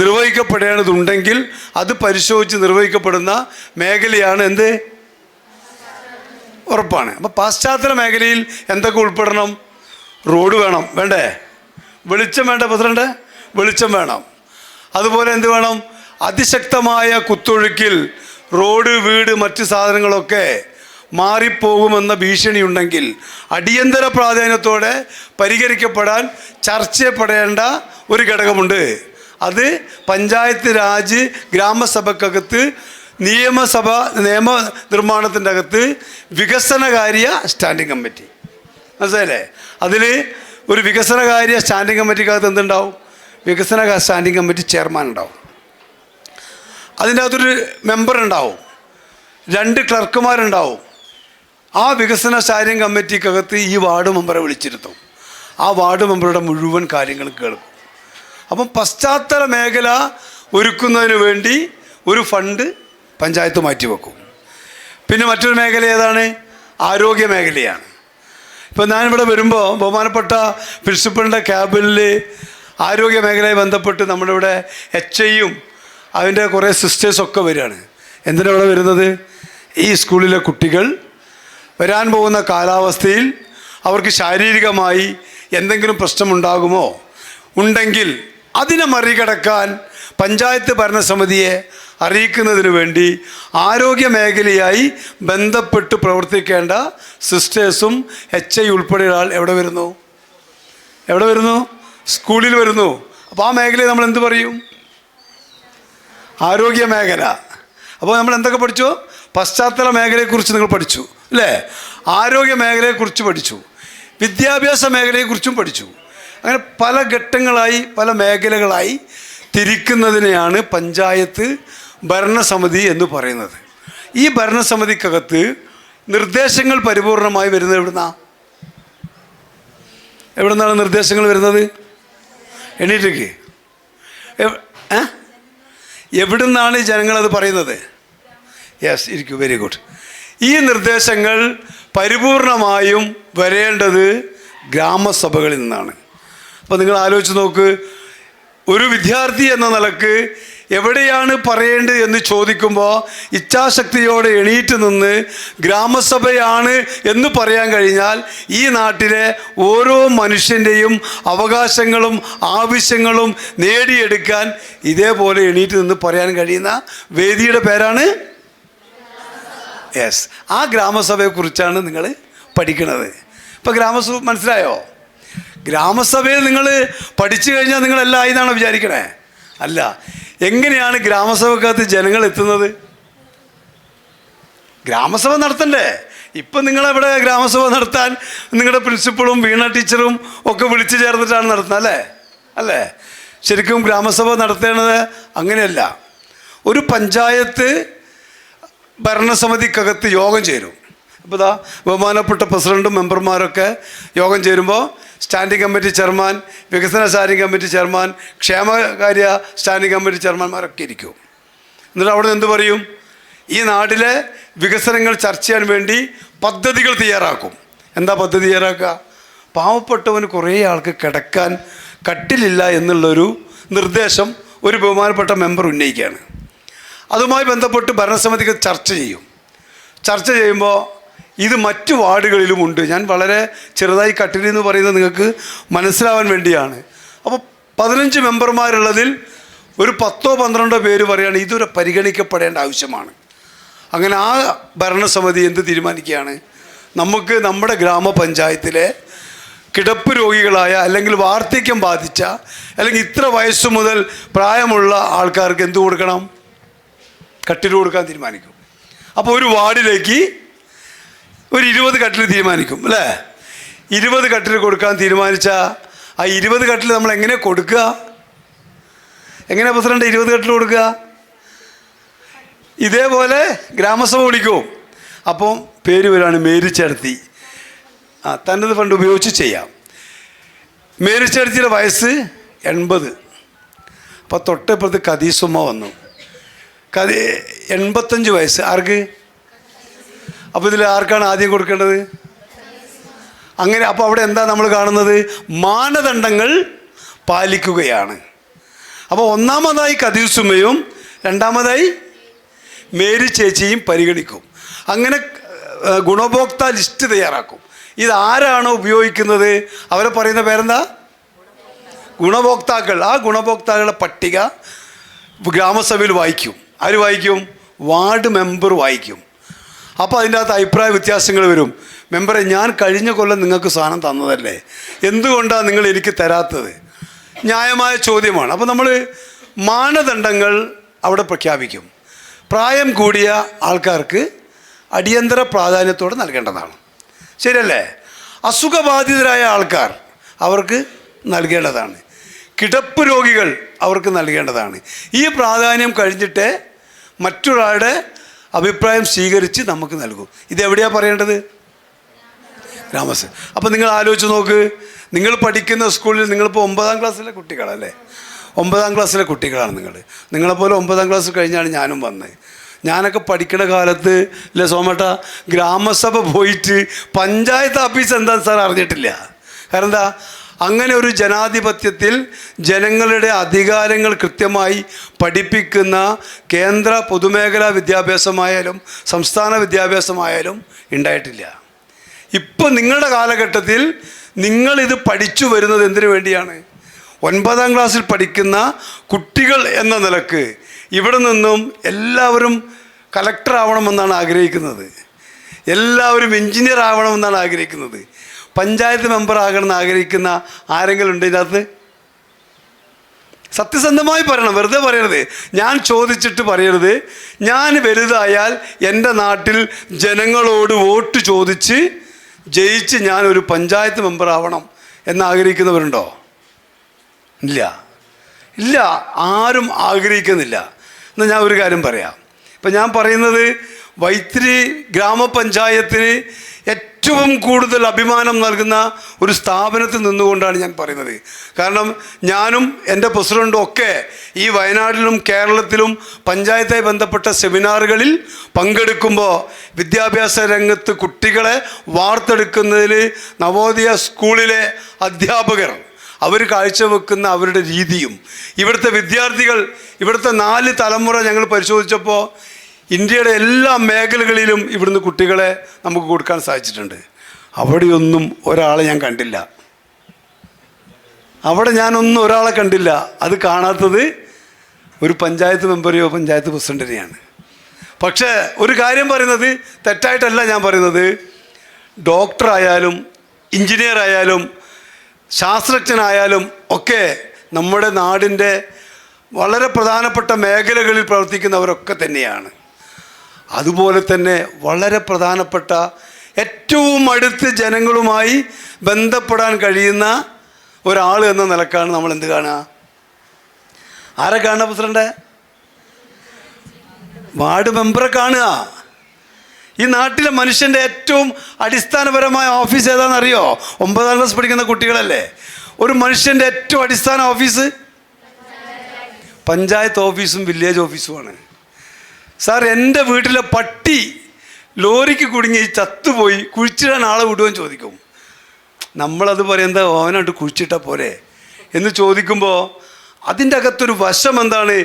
S3: നിർവഹിക്കപ്പെടേണ്ടതുണ്ടെങ്കിൽ അത് പരിശോധിച്ച് നിർവഹിക്കപ്പെടുന്ന മേഖലയാണ് എന്ത്? ഉറപ്പാണ്. അപ്പോൾ പാശ്ചാത്തല മേഖലയിൽ എന്തൊക്കെ ഉൾപ്പെടണം? റോഡ് വേണം, വേണ്ടേ? വെളിച്ചം വേണ്ട പ്രസിഡന്റ്? വെളിച്ചം വേണം. അതുപോലെ എന്ത് വേണം? അതിശക്തമായ കുത്തൊഴുക്കിൽ റോഡ്, വീട്, മറ്റ് സാധനങ്ങളൊക്കെ മാറിപ്പോകുമെന്ന ഭീഷണിയുണ്ടെങ്കിൽ അടിയന്തര പ്രാധാന്യത്തോടെ പരിഹരിക്കപ്പെടാൻ ചർച്ച ചെയ്യപ്പെടേണ്ട ഒരു ഘടകമുണ്ട്. അത് പഞ്ചായത്ത് രാജ് ഗ്രാമസഭക്കകത്ത് നിയമ നിർമ്മാണത്തിൻ്റെ അകത്ത് വികസനകാര്യ സ്റ്റാൻഡിംഗ് കമ്മിറ്റി. മനസ്സിലായില്ലേ? അതിൽ ഒരു വികസനകാര്യ സ്റ്റാൻഡിംഗ് കമ്മിറ്റിക്കകത്ത് എന്തുണ്ടാവും? വികസന സ്റ്റാൻഡിംഗ് കമ്മിറ്റി ചെയർമാൻ ഉണ്ടാവും. അതിൻ്റെ അകത്തൊരു മെമ്പർ ഉണ്ടാവും, 2 ക്ലർക്കുമാരുണ്ടാവും. ആ വികസന സ്റ്റാൻഡിംഗ് കമ്മിറ്റിക്കകത്ത് ഈ വാർഡ് മെമ്പറെ വിളിച്ചിരുത്തും. ആ വാർഡ് മെമ്പറുടെ മുഴുവൻ കാര്യങ്ങളും കേൾക്കും. അപ്പം പശ്ചാത്തല മേഖല ഒരുക്കുന്നതിന് വേണ്ടി ഒരു ഫണ്ട് പഞ്ചായത്ത് മാറ്റിവെക്കും. പിന്നെ മറ്റൊരു മേഖല ഏതാണ്? ആരോഗ്യ മേഖലയാണ്. ഇപ്പം ഞാനിവിടെ വരുമ്പോൾ ബഹുമാനപ്പെട്ട പ്രിൻസിപ്പളിൻ്റെ ക്യാബിനിൽ ആരോഗ്യ മേഖലയുമായി ബന്ധപ്പെട്ട് നമ്മുടെ ഇവിടെ HIയും അതിൻ്റെ കുറേ സിസ്റ്റേഴ്സൊക്കെ വരികയാണ്. എന്തിനാണ് ഇവിടെ വരുന്നത്? ഈ സ്കൂളിലെ കുട്ടികൾ വരാൻ പോകുന്ന കാലാവസ്ഥയിൽ അവർക്ക് ശാരീരികമായി എന്തെങ്കിലും പ്രശ്നമുണ്ടാകുമോ, ഉണ്ടെങ്കിൽ അതിനെ മറികടക്കാൻ പഞ്ചായത്ത് ഭരണസമിതിയെ അറിയിക്കുന്നതിന് വേണ്ടി ആരോഗ്യ മേഖലയായി ബന്ധപ്പെട്ട് പ്രവർത്തിക്കേണ്ട സിസ്റ്റേഴ്സും HI ഉൾപ്പെടെയുള്ള ആൾ എവിടെ വരുന്നു? സ്കൂളിൽ വരുന്നു. അപ്പോൾ ആ മേഖലയെ നമ്മൾ എന്ത് പറയും? ആരോഗ്യ മേഖല. അപ്പോൾ നമ്മൾ എന്തൊക്കെ പഠിച്ചു? പശ്ചാത്തല മേഖലയെക്കുറിച്ച് നിങ്ങൾ പഠിച്ചു അല്ലേ? ആരോഗ്യ മേഖലയെക്കുറിച്ച് പഠിച്ചു, വിദ്യാഭ്യാസ മേഖലയെക്കുറിച്ചും പഠിച്ചു. അങ്ങനെ പല ഘട്ടങ്ങളായി പല മേഖലകളായി തിരിക്കുന്നതിനെയാണ് പഞ്ചായത്ത് ഭരണസമിതി എന്ന് പറയുന്നത്. ഈ ഭരണസമിതിക്കകത്ത് നിർദ്ദേശങ്ങൾ പരിപൂർണമായി വരുന്നത് എവിടുന്നാണ് നിർദ്ദേശങ്ങൾ വരുന്നത്? എണീറ്റേക്ക്. എവിടുന്നാണ് ജനങ്ങളത് പറയുന്നത്? യെസ്, ഇരിക്കൂ, വെരി ഗുഡ്. ഈ നിർദ്ദേശങ്ങൾ പരിപൂർണമായും വരേണ്ടത് ഗ്രാമസഭകളിൽ നിന്നാണ്. അപ്പോൾ നിങ്ങൾ ആലോചിച്ച് നോക്ക്, ഒരു വിദ്യാർത്ഥി എന്ന നിലക്ക് എവിടെയാണ് പറയേണ്ടത് എന്ന് ചോദിക്കുമ്പോൾ ഇച്ഛാശക്തിയോടെ എണീറ്റ് നിന്ന് ഗ്രാമസഭയാണ് എന്ന് പറയാൻ കഴിഞ്ഞാൽ ഈ നാട്ടിലെ ഓരോ മനുഷ്യൻ്റെയും അവകാശങ്ങളും ആവശ്യങ്ങളും നേടിയെടുക്കാൻ ഇതേപോലെ എണീറ്റ് നിന്ന് പറയാൻ കഴിയുന്ന വേദിയുടെ പേരാണ് യെസ്. ആ ഗ്രാമസഭയെക്കുറിച്ചാണ് നിങ്ങൾ പഠിക്കുന്നത്. ഇപ്പോൾ ഗ്രാമസഭ മനസ്സിലായോ? ഗ്രാമസഭയിൽ നിങ്ങൾ പഠിച്ചു കഴിഞ്ഞാൽ നിങ്ങളെല്ലാം ആയി എന്നാണ് വിചാരിക്കണേ? അല്ല. എങ്ങനെയാണ് ഗ്രാമസഭക്കകത്ത് ജനങ്ങൾ എത്തുന്നത്? ഗ്രാമസഭ നടത്തണ്ടേ? ഇപ്പം നിങ്ങളെവിടെ ഗ്രാമസഭ നടത്താൻ നിങ്ങളുടെ പ്രിൻസിപ്പളും വീണ ടീച്ചറും ഒക്കെ വിളിച്ചു ചേർന്നിട്ടാണ് നടത്തുന്നത്, അല്ലേ? അല്ലേ? ശരിക്കും ഗ്രാമസഭ നടത്തേണ്ടത് അങ്ങനെയല്ല. ഒരു പഞ്ചായത്ത് ഭരണസമിതിക്കകത്ത് യോഗം ചേരും. ഇപ്പോൾ ഇതാ ബഹുമാനപ്പെട്ട പ്രസിഡൻറ്റും മെമ്പർമാരൊക്കെ യോഗം ചേരുമ്പോൾ സ്റ്റാൻഡിംഗ് കമ്മിറ്റി ചെയർമാൻ, വികസന സ്റ്റാൻഡിംഗ് കമ്മിറ്റി ചെയർമാൻ, ക്ഷേമകാര്യ സ്റ്റാൻഡിംഗ് കമ്മിറ്റി ചെയർമാന്മാരൊക്കെ ഇരിക്കും. എന്നിട്ട് അവിടെ നിന്ന് എന്ത് പറയും? ഈ നാട്ടിലെ വികസനങ്ങൾ ചർച്ച ചെയ്യാൻ വേണ്ടി പദ്ധതികൾ തയ്യാറാക്കും. എന്താ പദ്ധതി തയ്യാറാക്കുക? പാവപ്പെട്ടവന് കുറേ ആൾക്ക് കിടക്കാൻ കട്ടിലില്ല എന്നുള്ളൊരു നിർദ്ദേശം ഒരു ബഹുമാനപ്പെട്ട മെമ്പർ ഉന്നയിക്കുകയാണ്. അതുമായി ബന്ധപ്പെട്ട് ഭരണസമിതിക്ക് ചർച്ച ചെയ്യും. ചർച്ച ചെയ്യുമ്പോൾ ഇത് മറ്റു വാർഡുകളിലുമുണ്ട്. ഞാൻ വളരെ ചെറുതായി കട്ടിലെന്ന് പറയുന്നത് നിങ്ങൾക്ക് മനസ്സിലാവാൻ വേണ്ടിയാണ്. അപ്പോൾ 15 മെമ്പർമാരുള്ളതിൽ ഒരു 10-12 പേര് പറയുകയാണ് ഇതൊരു പരിഗണിക്കപ്പെടേണ്ട ആവശ്യമാണ്. അങ്ങനെ ആ ഭരണസമിതി എന്ത് തീരുമാനിക്കുകയാണ്? നമുക്ക് നമ്മുടെ ഗ്രാമപഞ്ചായത്തിലെ കിടപ്പ് രോഗികളായ അല്ലെങ്കിൽ വാർദ്ധക്യം ബാധിച്ച അല്ലെങ്കിൽ ഇത്ര വയസ്സ് മുതൽ പ്രായമുള്ള ആൾക്കാർക്ക് എന്ത് കൊടുക്കണം? കട്ടിൽ കൊടുക്കാൻ തീരുമാനിക്കും. അപ്പോൾ ഒരു വാർഡിലേക്ക് ഒരു 20 കട്ടിൽ തീരുമാനിക്കും, അല്ലേ? 20 കട്ടിൽ കൊടുക്കാൻ തീരുമാനിച്ച ആ 20 കട്ടിൽ നമ്മൾ എങ്ങനെ കൊടുക്കുക? എങ്ങനെ പ്രസിഡന്റ് 20 കട്ടിൽ കൊടുക്കുക? ഇതേപോലെ ഗ്രാമസഭ വിളിക്കും. അപ്പം പേര് വരാണ് മേരിച്ചേർത്തി. തന്നത് ഫണ്ട് ഉപയോഗിച്ച് ചെയ്യാം. മേരിച്ചേർത്തിയുടെ വയസ്സ് 80. അപ്പോൾ തൊട്ടപ്പുറത്ത് കദീസുമ്മ വന്നു. 85 വയസ്സ്. ആർക്ക്? അപ്പോൾ ഇതിൽ ആർക്കാണ് ആദ്യം കൊടുക്കേണ്ടത്? അങ്ങനെ. അപ്പോൾ അവിടെ എന്താ നമ്മൾ കാണുന്നത്? മാനദണ്ഡങ്ങൾ പാലിക്കുകയാണ്. അപ്പോൾ ഒന്നാമതായി കദീസുമ്മയും രണ്ടാമതായി മേരി ചേച്ചിയും പരിഗണിക്കും. അങ്ങനെ ഗുണഭോക്ത ലിസ്റ്റ് തയ്യാറാക്കും. ഇതാരാണോ ഉപയോഗിക്കുന്നത് അവരെ പറയുന്ന പേരെന്താ? ഗുണഭോക്താക്കൾ. ആ ഗുണഭോക്താക്കളുടെ പട്ടിക ഗ്രാമസഭയിൽ വായിക്കും. ആര് വായിക്കും? വാർഡ് മെമ്പർ വായിക്കും. അപ്പോൾ അതിൻ്റെ അകത്ത് അഭിപ്രായ വ്യത്യാസങ്ങൾ വരും. മെമ്പറെ, ഞാൻ കഴിഞ്ഞ കൊല്ലം നിങ്ങൾക്ക് സാധനം തന്നതല്ലേ, എന്തുകൊണ്ടാണ് നിങ്ങൾ എനിക്ക് തരാത്തത്? ന്യായമായ ചോദ്യമാണ്. അപ്പോൾ നമ്മൾ മാനദണ്ഡങ്ങൾ അവിടെ പ്രഖ്യാപിക്കും. പ്രായം കൂടിയ ആൾക്കാർക്ക് അടിയന്തര പ്രാധാന്യത്തോടെ നൽകേണ്ടതാണ്. ശരിയല്ലേ? അസുഖബാധിതരായ ആൾക്കാർ അവർക്ക് നൽകേണ്ടതാണ്. കിടപ്പ് രോഗികൾ അവർക്ക് നൽകേണ്ടതാണ്. ഈ പ്രാധാന്യം കഴിഞ്ഞിട്ട് മറ്റൊരാളുടെ അഭിപ്രായം സ്വീകരിച്ച് നമുക്ക് നൽകും. ഇതെവിടെയാണ് പറയേണ്ടത്? ഗ്രാമസഭ. അപ്പോൾ നിങ്ങൾ ആലോചിച്ച് നോക്ക്, നിങ്ങൾ പഠിക്കുന്ന സ്കൂളിൽ നിങ്ങളിപ്പോൾ 9ാം ക്ലാസ്സിലെ കുട്ടികളല്ലേ? 9ാം ക്ലാസ്സിലെ കുട്ടികളാണ് നിങ്ങളെപ്പോലെ 9ാം ക്ലാസ് കഴിഞ്ഞാണ് ഞാനും വന്നത്. ഞാനൊക്കെ പഠിക്കുന്ന കാലത്ത് അല്ലേ സോമേട്ട, ഗ്രാമസഭ പോയിട്ട് പഞ്ചായത്ത് ഓഫീസ് എന്താ സാർ അറിഞ്ഞിട്ടില്ല. കാരണം എന്താ? അങ്ങനെ ഒരു ജനാധിപത്യത്തിൽ ജനങ്ങളുടെ അധികാരങ്ങൾ കൃത്യമായി പഠിപ്പിക്കുന്ന കേന്ദ്ര പൊതുമേഖലാ വിദ്യാഭ്യാസമായാലും സംസ്ഥാന വിദ്യാഭ്യാസമായാലും ഉണ്ടായിട്ടില്ല. ഇപ്പം നിങ്ങളുടെ കാലഘട്ടത്തിൽ നിങ്ങളിത് പഠിച്ചു വരുന്നത് എന്തിനു വേണ്ടിയാണ്? 9ാം ക്ലാസ്സിൽ പഠിക്കുന്ന കുട്ടികൾ എന്ന നിലക്ക് ഇവിടെ നിന്നും എല്ലാവരും കലക്ടർ ആവണമെന്നാണ് ആഗ്രഹിക്കുന്നത്, എല്ലാവരും എഞ്ചിനീയർ ആവണമെന്നാണ് ആഗ്രഹിക്കുന്നത്, പഞ്ചായത്ത് മെമ്പർ ആകണമെന്ന് ആഗ്രഹിക്കുന്ന ആരെങ്കിലും ഉണ്ട് ഇതിനകത്ത്? സത്യസന്ധമായി പറയണം, വെറുതെ പറയരുത്. ഞാൻ ചോദിച്ചിട്ട് പറയരുത്. ഞാൻ വലുതായാൽ എൻ്റെ നാട്ടിൽ ജനങ്ങളോട് വോട്ട് ചോദിച്ച് ജയിച്ച് ഞാനൊരു പഞ്ചായത്ത് മെമ്പർ ആവണം എന്നാഗ്രഹിക്കുന്നവരുണ്ടോ? ഇല്ല, ഇല്ല, ആരും ആഗ്രഹിക്കുന്നില്ല. എന്നാൽ ഞാൻ ഒരു കാര്യം പറയാം. ഇപ്പം ഞാൻ പറയുന്നത് വൈത്തിരി ഗ്രാമപഞ്ചായത്തിന് ഏറ്റവും ഏറ്റവും കൂടുതൽ അഭിമാനം നൽകുന്ന ഒരു സ്ഥാപനത്തിൽ നിന്നുകൊണ്ടാണ് ഞാൻ പറയുന്നത്. കാരണം ഞാനും എൻ്റെ പ്രസിഡൻറ്റും ഒക്കെ ഈ വയനാട്ടിലും കേരളത്തിലും പഞ്ചായത്തുമായി ബന്ധപ്പെട്ട സെമിനാറുകളിൽ പങ്കെടുക്കുമ്പോൾ വിദ്യാഭ്യാസ രംഗത്ത് കുട്ടികളെ വാർത്തെടുക്കുന്നതിൽ നവോദയ സ്കൂളിലെ അധ്യാപകർ അവർ കാഴ്ചവെക്കുന്ന അവരുടെ രീതിയും ഇവിടുത്തെ വിദ്യാർത്ഥികൾ ഇവിടുത്തെ 4 തലമുറ ഞങ്ങൾ പരിശോധിച്ചപ്പോൾ ഇന്ത്യയുടെ എല്ലാ മേഖലകളിലും ഇവിടുന്ന് കുട്ടികളെ നമുക്ക് കൊടുക്കാൻ സാധിച്ചിട്ടുണ്ട്. അവിടെയൊന്നും ഒരാളെ ഞാൻ കണ്ടില്ല. അവിടെ ഞാനൊന്നും ഒരാളെ കണ്ടില്ല. അത് കാണാത്തത് ഒരു പഞ്ചായത്ത് മെമ്പറെയോ പഞ്ചായത്ത് പ്രസിഡന്റിനെയാണ്. പക്ഷേ ഒരു കാര്യം പറയുന്നത് തെറ്റായിട്ടല്ല ഞാൻ പറയുന്നത്. ഡോക്ടറായാലും എഞ്ചിനീയർ ആയാലും ശാസ്ത്രജ്ഞനായാലും ഒക്കെ നമ്മുടെ നാടിൻ്റെ വളരെ പ്രധാനപ്പെട്ട മേഖലകളിൽ പ്രവർത്തിക്കുന്നവരൊക്കെ തന്നെയാണ്. അതുപോലെ തന്നെ വളരെ പ്രധാനപ്പെട്ട ഏറ്റവും അടുത്ത് ജനങ്ങളുമായി ബന്ധപ്പെടാൻ കഴിയുന്ന ഒരാൾ എന്ന നിലക്കാണ് നമ്മൾ എന്ത് കാണുക? ആരെ കാണുക പ്രസിഡന്റ്? വാർഡ് മെമ്പറെ കാണുക. ഈ നാട്ടിലെ മനുഷ്യൻ്റെ ഏറ്റവും അടിസ്ഥാനപരമായ ഓഫീസ് ഏതാണെന്നറിയോ? 9ാം ക്ലാസ് പഠിക്കുന്ന കുട്ടികളല്ലേ. ഒരു മനുഷ്യൻ്റെ ഏറ്റവും അടിസ്ഥാന ഓഫീസ് പഞ്ചായത്ത് ഓഫീസും വില്ലേജ് ഓഫീസുമാണ്. സാർ, എൻ്റെ വീട്ടിലെ പട്ടി ലോറിക്ക് കുടുങ്ങി ചത്തുപോയി, കുഴിച്ചിടാൻ ആളെ വിടുമെന്ന് ചോദിക്കും. നമ്മളത് പറയുന്നത് അവനായിട്ട് കുഴിച്ചിട്ടാൽ പോരെ എന്ന് ചോദിക്കുമ്പോൾ അതിൻ്റെ അകത്തൊരു വശം എന്താണ്?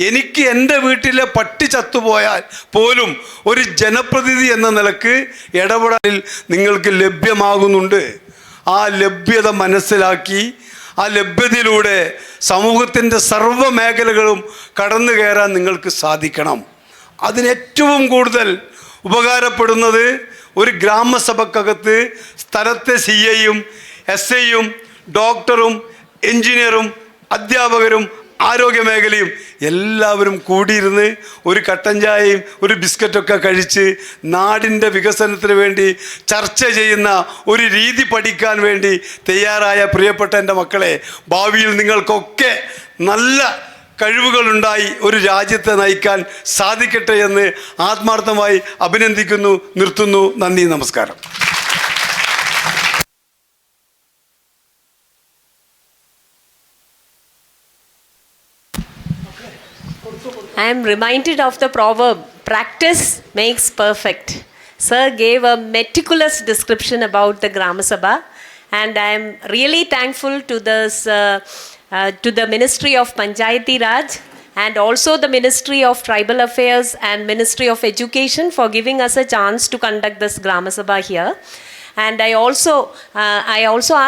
S3: എനിക്ക് എൻ്റെ വീട്ടിലെ പട്ടി ചത്തുപോയാൽ പോലും ഒരു ജനപ്രതിനിധി എന്ന നിലക്ക് ഇടപെടലിൽ നിങ്ങൾക്ക് ലഭ്യമാകുന്നുണ്ട്. ആ ലഭ്യത മനസ്സിലാക്കി ആ ലഭ്യതയിലൂടെ സമൂഹത്തിൻ്റെ സർവ്വ മേഖലകളും കടന്നു കയറാൻ നിങ്ങൾക്ക് സാധിക്കണം. അതിനേറ്റവും കൂടുതൽ ഉപകാരപ്പെടുന്നത് ഒരു ഗ്രാമസഭക്കകത്ത് സ്ഥലത്തെ CIയും SIയും ഡോക്ടറും എഞ്ചിനീയറും അധ്യാപകരും ആരോഗ്യ മേഖലയും എല്ലാവരും കൂടിയിരുന്ന് ഒരു കട്ടൻ ചായയും ഒരു ബിസ്ക്കറ്റൊക്കെ കഴിച്ച് നാടിൻ്റെ വികസനത്തിന് വേണ്ടി ചർച്ച ചെയ്യുന്ന ഒരു രീതി പഠിക്കാൻ വേണ്ടി തയ്യാറായ പ്രിയപ്പെട്ട എൻ്റെ മക്കളെ, ഭാവിയിൽ നിങ്ങൾക്കൊക്കെ നല്ല കഴിവുകളുണ്ടായി ഒരു രാജ്യത്തെ നയിക്കാൻ സാധിക്കട്ടെ എന്ന് ആത്മാർത്ഥമായി അഭിനന്ദിക്കുന്നു. നിർത്തുന്നു. നന്ദി, നമസ്കാരം.
S1: I am reminded of the proverb, practice makes perfect. Sir gave a meticulous description about the Grama Sabha, and I am really thankful to the Ministry of Panchayati Raj and also the Ministry of Tribal Affairs and Ministry of Education for giving us a chance to conduct this Grama Sabha here. And I also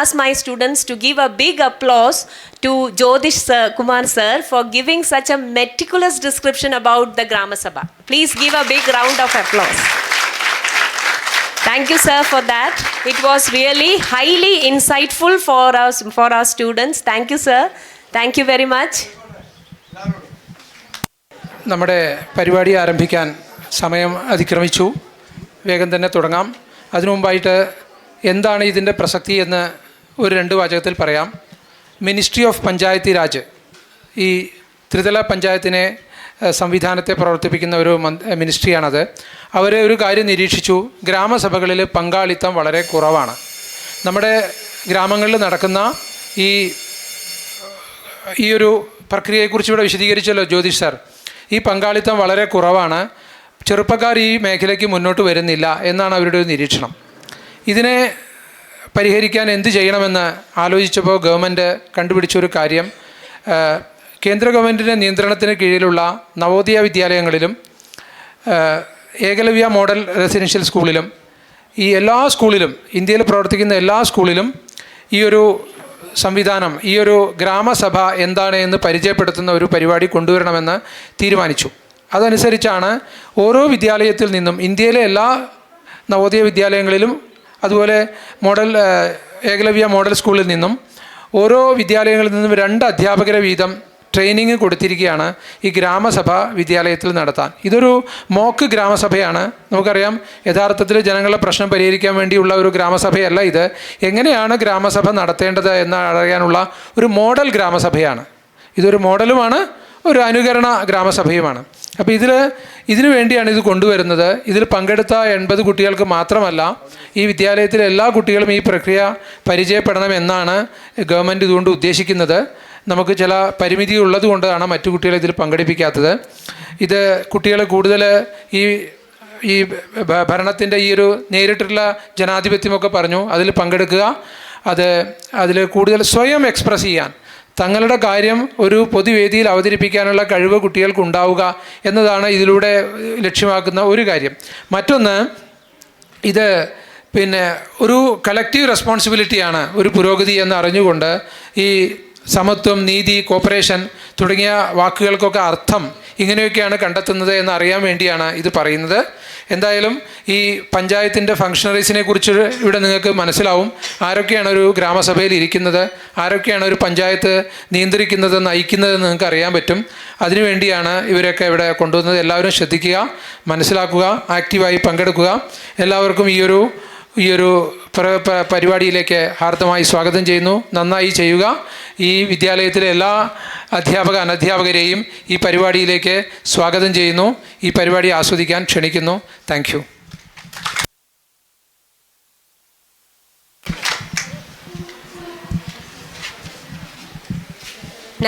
S1: ask my students to give a big applause to Jyotish Kumar sir for giving such a meticulous description about the Grama Sabha. Please give a big round of applause. Thank you, sir, for that. It was really highly insightful for our students. Thank you, sir. Thank you very much.
S4: നമ്മുടെ പരിപാടി ആരംഭിക്കാൻ സമയം അതിക്രമിച്ചു. വേഗം തന്നെ തുടങ്ങാം. അതിനു മുമ്പായിട്ട് എന്താണ് ഇതിൻ്റെ പ്രസക്തി എന്ന് ഒരു 2 വാചകത്തിൽ പറയാം. മിനിസ്ട്രി ഓഫ് പഞ്ചായത്തി രാജ് ഈ ത്രിതല പഞ്ചായത്തിനെ സംവിധാനത്തെ പ്രവർത്തിപ്പിക്കുന്ന ഒരു മിനിസ്ട്രിയാണത്. അവർ ഒരു കാര്യം നിരീക്ഷിച്ചു, ഗ്രാമസഭകളിൽ പങ്കാളിത്തം വളരെ കുറവാണ്. നമ്മുടെ ഗ്രാമങ്ങളിൽ നടക്കുന്ന ഈ ഒരു പ്രക്രിയയെക്കുറിച്ച് ഇവിടെ വിശദീകരിച്ചല്ലോ ജ്യോതിഷ് സാർ. ഈ പങ്കാളിത്തം വളരെ കുറവാണ്. ചെറുപ്പക്കാർ ഈ മേഖലയ്ക്ക് മുന്നോട്ട് വരുന്നില്ല എന്നാണ് അവരുടെ ഒരു നിരീക്ഷണം. ഇതിനെ പരിഹരിക്കാൻ എന്ത് ചെയ്യണമെന്ന് ആലോചിച്ചപ്പോൾ ഗവൺമെൻറ് കണ്ടുപിടിച്ചൊരു കാര്യം, കേന്ദ്ര ഗവൺമെൻറ്റിൻ്റെ നിയന്ത്രണത്തിന് കീഴിലുള്ള നവോദയ വിദ്യാലയങ്ങളിലും ഏകലവ്യ മോഡൽ റെസിഡൻഷ്യൽ സ്കൂളിലും ഈ എല്ലാ സ്കൂളിലും, ഇന്ത്യയിൽ പ്രവർത്തിക്കുന്ന എല്ലാ സ്കൂളിലും ഈ ഒരു സംവിധാനം, ഈ ഒരു ഗ്രാമസഭ എന്താണ് എന്ന് പരിചയപ്പെടുത്തുന്ന ഒരു പരിപാടി കൊണ്ടുവരണമെന്ന് തീരുമാനിച്ചു. അതനുസരിച്ചാണ് ഓരോ വിദ്യാലയത്തിൽ നിന്നും, ഇന്ത്യയിലെ എല്ലാ നവോദയ വിദ്യാലയങ്ങളിലും അതുപോലെ ഏകലവ്യ മോഡൽ സ്കൂളിൽ നിന്നും ഓരോ വിദ്യാലയങ്ങളിൽ നിന്നും 2 അധ്യാപകരെ വീതം ട്രെയിനിങ് കൊടുത്തിരിക്കുകയാണ് ഈ ഗ്രാമസഭ വിദ്യാലയത്തിൽ നടത്താൻ. ഇതൊരു മോക്ക് ഗ്രാമസഭയാണ്. നമുക്കറിയാം, യഥാർത്ഥത്തിൽ ജനങ്ങളുടെ പ്രശ്നം പരിഹരിക്കാൻ വേണ്ടിയുള്ള ഒരു ഗ്രാമസഭയല്ല ഇത്. എങ്ങനെയാണ് ഗ്രാമസഭ നടത്തേണ്ടത് എന്ന് അറിയാനുള്ള ഒരു മോഡൽ ഗ്രാമസഭയാണ്. ഇതൊരു മോഡലുമാണ്, ഒരു അനുകരണ ഗ്രാമസഭയുമാണ്. അപ്പോൾ ഇതിനു വേണ്ടിയാണ് ഇത് കൊണ്ടുവരുന്നത്. ഇതിൽ പങ്കെടുത്ത 80 കുട്ടികൾക്ക് മാത്രമല്ല ഈ വിദ്യാലയത്തിലെ എല്ലാ കുട്ടികളും ഈ പ്രക്രിയ പരിചയപ്പെടണമെന്നാണ് ഗവൺമെൻറ് ഇതുകൊണ്ട് ഉദ്ദേശിക്കുന്നത്. നമുക്ക് ചില പരിമിതി ഉള്ളത് കൊണ്ടാണ് മറ്റു കുട്ടികളെ ഇതിൽ പങ്കെടുപ്പിക്കാത്തത്. ഇത് കുട്ടികളെ കൂടുതൽ ഈ ഭരണത്തിൻ്റെ ഈ ഒരു നേരിട്ടുള്ള ജനാധിപത്യമൊക്കെ പറഞ്ഞു, അതിൽ പങ്കെടുക്കുക, അതിൽ കൂടുതൽ സ്വയം എക്സ്പ്രസ് ചെയ്യാൻ, തങ്ങളുടെ കാര്യം ഒരു പൊതുവേദിയിൽ അവതരിപ്പിക്കാനുള്ള കഴിവ് കുട്ടികൾക്ക് ഉണ്ടാവുക എന്നതാണ് ഇതിലൂടെ ലക്ഷ്യമാക്കുന്ന ഒരു കാര്യം. മറ്റൊന്ന്, ഇത് ഒരു കളക്റ്റീവ് റെസ്പോൺസിബിലിറ്റിയാണ് ഒരു പുരോഗതി എന്ന് അറിഞ്ഞുകൊണ്ട് ഈ സമത്വം, നീതി, കോപ്പറേഷൻ തുടങ്ങിയ വാക്കുകൾക്കൊക്കെ അർത്ഥം ഇങ്ങനെയൊക്കെയാണ് കണ്ടെത്തുന്നത് എന്നറിയാൻ വേണ്ടിയാണ് ഇത് പറയുന്നത്. എന്തായാലും ഈ പഞ്ചായത്തിൻ്റെ ഫങ്ഷണറീസിനെ കുറിച്ച് ഇവിടെ നിങ്ങൾക്ക് മനസ്സിലാവും. ആരൊക്കെയാണ് ഒരു ഗ്രാമസഭയിൽ ഇരിക്കുന്നത്, ആരൊക്കെയാണ് ഒരു പഞ്ചായത്ത് നിയന്ത്രിക്കുന്നത്, നയിക്കുന്നതെന്ന് നിങ്ങൾക്ക് അറിയാൻ പറ്റും. അതിനുവേണ്ടിയാണ് ഇവരൊക്കെ ഇവിടെ കൊണ്ടുവന്നത്. എല്ലാവരും ശ്രദ്ധിക്കുക, മനസ്സിലാക്കുക, ആക്റ്റീവായി പങ്കെടുക്കുക. എല്ലാവർക്കും ഈ ഒരു പരിപാടിയിലേക്ക് ഹാർദമായി സ്വാഗതം ചെയ്യുന്നു. നന്നായി ചെയ്യുക. ഈ വിദ്യാലയത്തിലെ എല്ലാ അധ്യാപകരെയും ഈ പരിപാടിയിലേക്ക് സ്വാഗതം ചെയ്യുന്നു. ഈ പരിപാടി ആസ്വദിക്കാൻ ക്ഷണിക്കുന്നു. Thank you.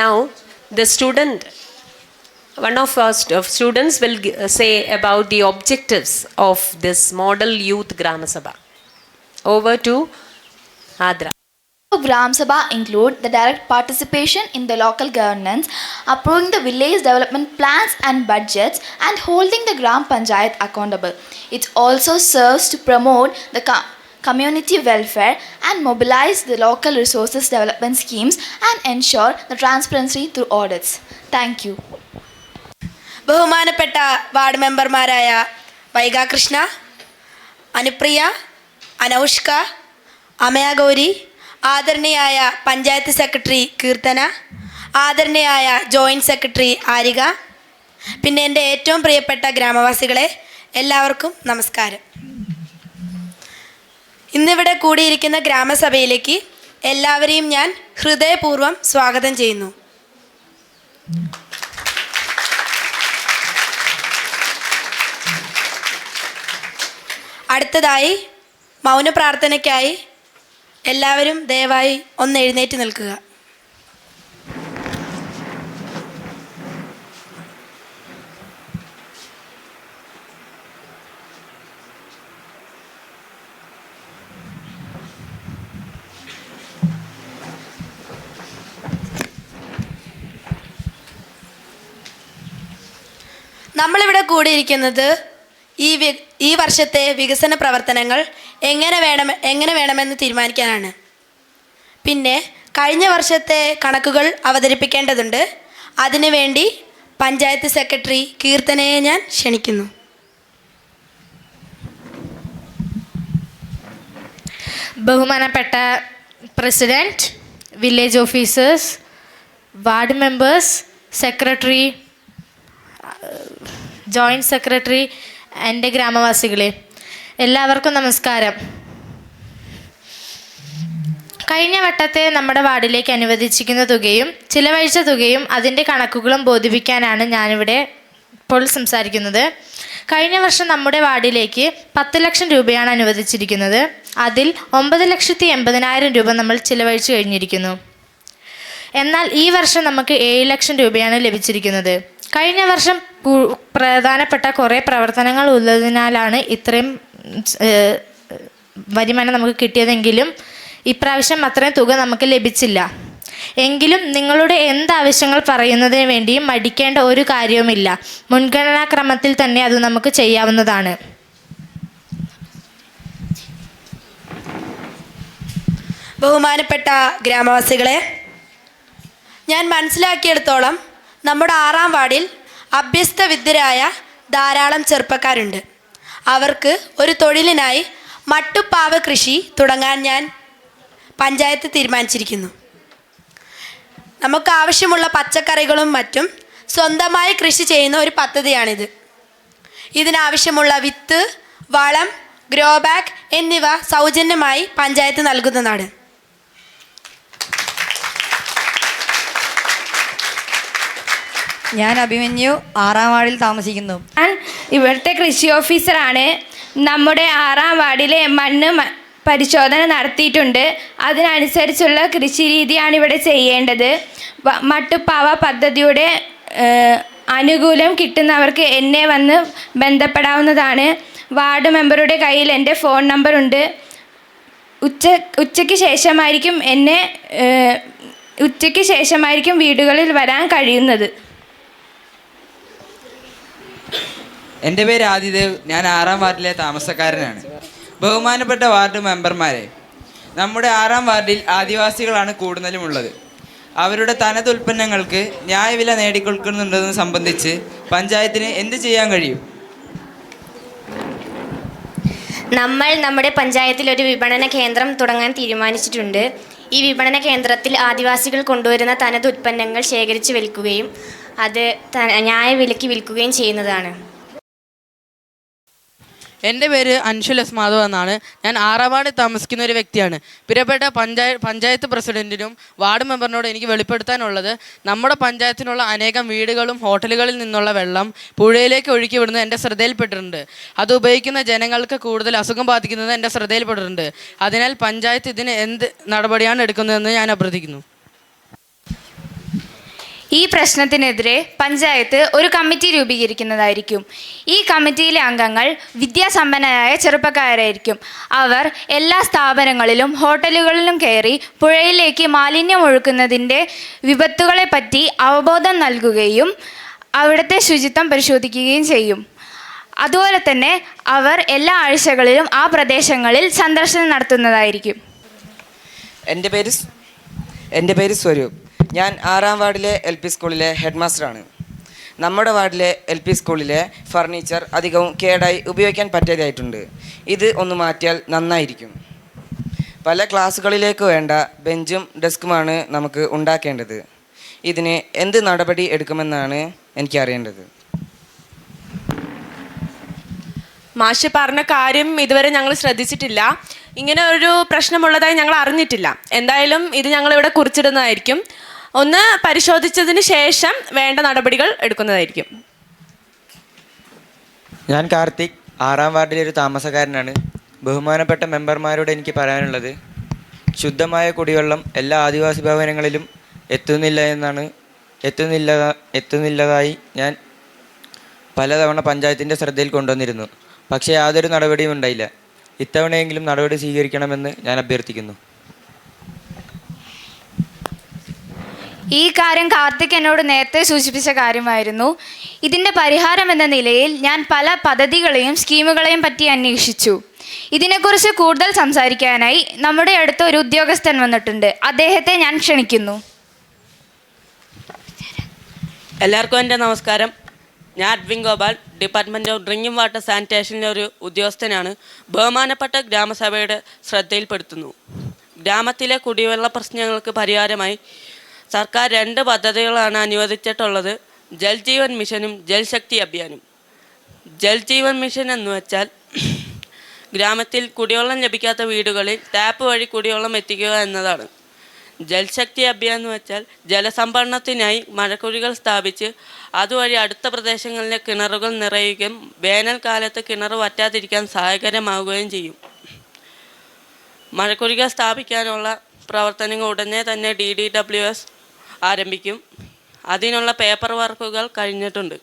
S1: Now, one of our students will say about the objectives of this Model Youth Grama Sabha. Over to Adra.
S5: Gram Sabha include the direct participation in the local governance, approving the village development plans and budgets, and holding the Gram Panchayat accountable. It also serves to promote the community welfare and mobilize the local resources development schemes and ensure the transparency through audits. Thank you.
S6: ബഹുമാനപ്പെട്ട ward മെമ്പർമാരായ വൈഗ കൃഷ്ണ, അനുപ്രിയ, അനൗഷ്ക, അമയ ഗൗരി, ആദരണീയായ panchayat secretary Keerthana, ആദരണീയായ joint secretary Aarika, പിന്നെ എൻ്റെ ഏറ്റവും പ്രിയപ്പെട്ട ഗ്രാമവാസികളെ, എല്ലാവർക്കും നമസ്കാരം. ഇന്നിവിടെ കൂടിയിരിക്കുന്ന ഗ്രാമസഭയിലേക്ക് എല്ലാവരെയും ഞാൻ ഹൃദയപൂർവ്വം സ്വാഗതം ചെയ്യുന്നു. അടുത്തതായി മൗനപ്രാർത്ഥനയ്ക്കായി എല്ലാവരും ദയവായി ഒന്ന് എഴുന്നേറ്റ് നിൽക്കുക. നമ്മളിവിടെ കൂടിയിരിക്കുന്നത് ഈ വർഷത്തെ വികസന പ്രവർത്തനങ്ങൾ എങ്ങനെ വേണമെന്ന് തീരുമാനിക്കാനാണ്. പിന്നെ കഴിഞ്ഞ വർഷത്തെ കണക്കുകൾ അവതരിപ്പിക്കേണ്ടതുണ്ട്. അതിനുവേണ്ടി പഞ്ചായത്ത് സെക്രട്ടറി കീർത്തനയെ ഞാൻ ക്ഷണിക്കുന്നു.
S7: ബഹുമാനപ്പെട്ട president, village officers, ward members, secretary, joint secretary, എൻ്റെ ഗ്രാമവാസികളെ, എല്ലാവർക്കും നമസ്കാരം. കഴിഞ്ഞ വട്ടത്തെ നമ്മുടെ വാർഡിലേക്ക് അനുവദിച്ചിരിക്കുന്ന തുകയും ചിലവഴിച്ച തുകയും അതിൻ്റെ കണക്കുകളും ബോധിപ്പിക്കാനാണ് ഞാനിവിടെ ഇപ്പോൾ സംസാരിക്കുന്നത്. കഴിഞ്ഞ വർഷം നമ്മുടെ വാർഡിലേക്ക് 10 ലക്ഷം രൂപയാണ് അനുവദിച്ചിരിക്കുന്നത്. അതിൽ 9,80,000 രൂപ നമ്മൾ ചിലവഴിച്ചു കഴിഞ്ഞിരിക്കുന്നു. എന്നാൽ ഈ വർഷം നമുക്ക് 7 ലക്ഷം രൂപയാണ് ലഭിച്ചിരിക്കുന്നത്. കഴിഞ്ഞ വർഷം പ്രധാനപ്പെട്ട കുറേ പ്രവർത്തനങ്ങൾ ഉള്ളതിനാലാണ് ഇത്രയും വരുമാനം നമുക്ക് കിട്ടിയതെങ്കിലും ഇപ്രാവശ്യം അത്രയും തുക നമുക്ക് ലഭിച്ചില്ല. എങ്കിലും നിങ്ങളുടെ എന്താവശ്യങ്ങൾ പറയുന്നതിന് വേണ്ടിയും മടിക്കേണ്ട ഒരു കാര്യവുമില്ല. മുൻഗണനാക്രമത്തിൽ തന്നെ അത് നമുക്ക് ചെയ്യാവുന്നതാണ്.
S6: ബഹുമാനപ്പെട്ട ഗ്രാമവാസികളെ, ഞാൻ മനസ്സിലാക്കിയിടത്തോളം നമ്മുടെ 6-ാം വാർഡിൽ അഭ്യസ്ത വിദ്യരായ ധാരാളം ചെറുപ്പക്കാരുണ്ട്. അവർക്ക് ഒരു തൊഴിലിനായി മട്ടുപ്പാവ് കൃഷി തുടങ്ങാൻ ഞാൻ പഞ്ചായത്ത് തീരുമാനിച്ചിരിക്കുന്നു. നമുക്ക് ആവശ്യമുള്ള പച്ചക്കറികളും മറ്റും സ്വന്തമായി കൃഷി ചെയ്യുന്ന ഒരു പദ്ധതിയാണിത്. ഇതിനാവശ്യമുള്ള വിത്ത്, വളം, ഗ്രോ ബാഗ് എന്നിവ സൗജന്യമായി പഞ്ചായത്ത് നൽകുന്നതാണ്.
S8: ഞാൻ അഭിമന്യു 6-ാം വാർഡിൽ താമസിക്കുന്നു.
S7: ഞാൻ ഇവിടുത്തെ കൃഷി ഓഫീസറാണ്.
S8: നമ്മുടെ 6-ാം വാർഡിലെ മണ്ണ് പരിശോധന നടത്തിയിട്ടുണ്ട്. അതിനനുസരിച്ചുള്ള കൃഷിരീതിയാണ് ഇവിടെ ചെയ്യേണ്ടത്. മട്ടുപ്പാവ പദ്ധതിയുടെ ആനുകൂല്യം കിട്ടുന്നവർക്ക് എന്നെ വന്ന് ബന്ധപ്പെടാവുന്നതാണ്. വാർഡ് മെമ്പറുടെ കയ്യിൽ എൻ്റെ ഫോൺ നമ്പറുണ്ട്. ഉച്ചയ്ക്ക് ശേഷമായിരിക്കും വീടുകളിൽ വരാൻ കഴിയുന്നത്.
S9: എൻ്റെ പേര് ആദിദേവ്. ഞാൻ 6-ാം വാർഡിലെ താമസക്കാരനാണ്. ബഹുമാനപ്പെട്ട വാർഡ് മെമ്പർമാരെ, നമ്മുടെ 6-ാം വാർഡിൽ ആദിവാസികളാണ് കൂടുതലുമുള്ളത്. അവരുടെ തനത് ഉൽപ്പന്നങ്ങൾക്ക് ന്യായവില നേടിക്കൊടുക്കുന്നുണ്ടെന്ന് സംബന്ധിച്ച് പഞ്ചായത്തിന് എന്ത് ചെയ്യാൻ കഴിയും?
S10: നമ്മൾ നമ്മുടെ പഞ്ചായത്തിൽ ഒരു വിപണന കേന്ദ്രം തുടങ്ങാൻ തീരുമാനിച്ചിട്ടുണ്ട്. ഈ വിപണന കേന്ദ്രത്തിൽ ആദിവാസികൾ കൊണ്ടുവരുന്ന തനത് ഉൽപ്പന്നങ്ങൾ ശേഖരിച്ച് വിൽക്കുകയും അത് ന്യായവിലയ്ക്ക് വിൽക്കുകയും ചെയ്യുന്നതാണ്.
S11: എൻ്റെ പേര് അൻഷുൽ എസ് മാധവ് എന്നാണ്. ഞാൻ 6-ാം വാർഡിൽ താമസിക്കുന്ന ഒരു വ്യക്തിയാണ്. പ്രിയപ്പെട്ട പഞ്ചായത്ത് പ്രസിഡൻറ്റിനും വാർഡ് മെമ്പറിനോട് എനിക്ക് വെളിപ്പെടുത്താനുള്ളത്, നമ്മുടെ പഞ്ചായത്തിനുള്ള അനേകം വീടുകളും ഹോട്ടലുകളിൽ നിന്നുള്ള വെള്ളം പുഴയിലേക്ക് ഒഴുക്കി വിടുന്നത് എൻ്റെ ശ്രദ്ധയിൽപ്പെട്ടിട്ടുണ്ട്. അത് ഉപയോഗിക്കുന്ന ജനങ്ങൾക്ക് കൂടുതൽ അസുഖം ബാധിക്കുന്നത് എൻ്റെ ശ്രദ്ധയിൽപ്പെട്ടിട്ടുണ്ട്. അതിനാൽ പഞ്ചായത്ത് ഇതിന് എന്ത് നടപടിയാണ് എടുക്കുന്നതെന്ന് ഞാൻ അഭ്യർത്ഥിക്കുന്നു.
S8: ഈ പ്രശ്നത്തിനെതിരെ പഞ്ചായത്ത് ഒരു കമ്മിറ്റി രൂപീകരിക്കുന്നതായിരിക്കും. ഈ കമ്മിറ്റിയിലെ അംഗങ്ങൾ വിദ്യാസമ്പന്നരായ ചെറുപ്പക്കാരായിരിക്കും. അവർ എല്ലാ സ്ഥാപനങ്ങളിലും ഹോട്ടലുകളിലും കയറി പുഴയിലേക്ക് മാലിന്യം ഒഴുക്കുന്നതിൻ്റെ വിപത്തുകളെപ്പറ്റി അവബോധം നൽകുകയും അവിടുത്തെ ശുചിത്വം പരിശോധിക്കുകയും ചെയ്യും. അതുപോലെ തന്നെ അവർ എല്ലാ ആഴ്ചകളിലും ആ പ്രദേശങ്ങളിൽ സന്ദർശനം നടത്തുന്നതായിരിക്കും.
S12: എൻ്റെ പേര് സ്വരൂപ്. ഞാൻ 6-ാം വാർഡിലെ LP സ്കൂളിലെ ഹെഡ് മാസ്റ്ററാണ്. നമ്മുടെ വാർഡിലെ LP സ്കൂളിലെ ഫർണിച്ചർ അധികവും കേടായി ഉപയോഗിക്കാൻ പറ്റാതായിട്ടുണ്ട്. ഇത് ഒന്ന് മാറ്റിയാൽ നന്നായിരിക്കും. പല ക്ലാസ്സുകളിലേക്ക് വേണ്ട ബെഞ്ചും ഡെസ്കുമാണ് നമുക്ക് ഉണ്ടാക്കേണ്ടത്. ഇതിന് എന്ത് നടപടി എടുക്കുമെന്നാണ് എനിക്കറിയേണ്ടത്.
S1: മാഷ് പറഞ്ഞ കാര്യം ഇതുവരെ ഞങ്ങൾ ശ്രദ്ധിച്ചിട്ടില്ല. ഇങ്ങനെ ഒരു പ്രശ്നമുള്ളതായി ഞങ്ങൾ അറിഞ്ഞിട്ടില്ല. എന്തായാലും ഇത് ഞങ്ങളിവിടെ കുറിച്ചിടുന്നതായിരിക്കും. ഒന്ന് പരിശോധിച്ചതിന് ശേഷം വേണ്ട നടപടികൾ എടുക്കുന്നതായിരിക്കും.
S12: ഞാൻ കാർത്തിക്, 6-ാം വാർഡിലെ ഒരു താമസക്കാരനാണ്. ബഹുമാനപ്പെട്ട മെമ്പർമാരോട് എനിക്ക് പറയാനുള്ളത്, ശുദ്ധമായ കുടിവെള്ളം എല്ലാ ആദിവാസി ഭവനങ്ങളിലും എത്തുന്നില്ലതായി ഞാൻ പലതവണ പഞ്ചായത്തിൻ്റെ ശ്രദ്ധയിൽ കൊണ്ടുവന്നിരുന്നു. പക്ഷേ യാതൊരു നടപടിയും ഉണ്ടായില്ല. ഇത്തവണയെങ്കിലും നടപടി സ്വീകരിക്കണമെന്ന് ഞാൻ അഭ്യർത്ഥിക്കുന്നു.
S8: ഈ കാര്യം കാർത്തിക് എന്നോട് നേരത്തെ സൂചിപ്പിച്ച കാര്യമായിരുന്നു. ഇതിൻ്റെ പരിഹാരം എന്ന നിലയിൽ ഞാൻ പല പദ്ധതികളെയും സ്കീമുകളെയും പറ്റി അന്വേഷിച്ചു. ഇതിനെക്കുറിച്ച് കൂടുതൽ സംസാരിക്കാനായി നമ്മുടെ അടുത്ത ഒരു ഉദ്യോഗസ്ഥൻ വന്നിട്ടുണ്ട്. അദ്ദേഹത്തെ ഞാൻ ക്ഷണിക്കുന്നു.
S11: എല്ലാവർക്കും എൻ്റെ നമസ്കാരം. ഞാൻ Adwin Gopal, department of drinking water സാനിറ്റേഷനിലെ ഒരു ഉദ്യോഗസ്ഥനാണ്. ബഹുമാനപ്പെട്ട ഗ്രാമസഭയുടെ ശ്രദ്ധയിൽപ്പെടുത്തുന്നു. ഗ്രാമത്തിലെ കുടിവെള്ള പ്രശ്നങ്ങൾക്ക് പരിഹാരമായി സർക്കാർ 2 പദ്ധതികളാണ് അനുവദിച്ചിട്ടുള്ളത്: ജൽ ജീവൻ മിഷനും ജൽശക്തി അഭിയാനും. ജൽ ജീവൻ മിഷൻ എന്ന് വെച്ചാൽ ഗ്രാമത്തിൽ കുടിവെള്ളം ലഭിക്കാത്ത വീടുകളിൽ ടാപ്പ് വഴി കുടിവെള്ളം എത്തിക്കുക എന്നതാണ്. ജൽശക്തി അഭിയാൻ എന്ന് വെച്ചാൽ ജലസംഭരണത്തിനായി മഴക്കുഴികൾ സ്ഥാപിച്ച് അതുവഴി അടുത്ത പ്രദേശങ്ങളിലെ കിണറുകൾ നിറയുകയും വേനൽക്കാലത്ത് കിണർ വറ്റാതിരിക്കാൻ സഹായകരമാവുകയും ചെയ്യും. മഴക്കുഴികൾ സ്ഥാപിക്കാനുള്ള പ്രവർത്തനങ്ങൾ ഉടനെ തന്നെ DDWS ആരംഭിക്കും. അതിനുള്ള പേപ്പർ വർക്കുകൾ കഴിഞ്ഞിട്ടുണ്ട്.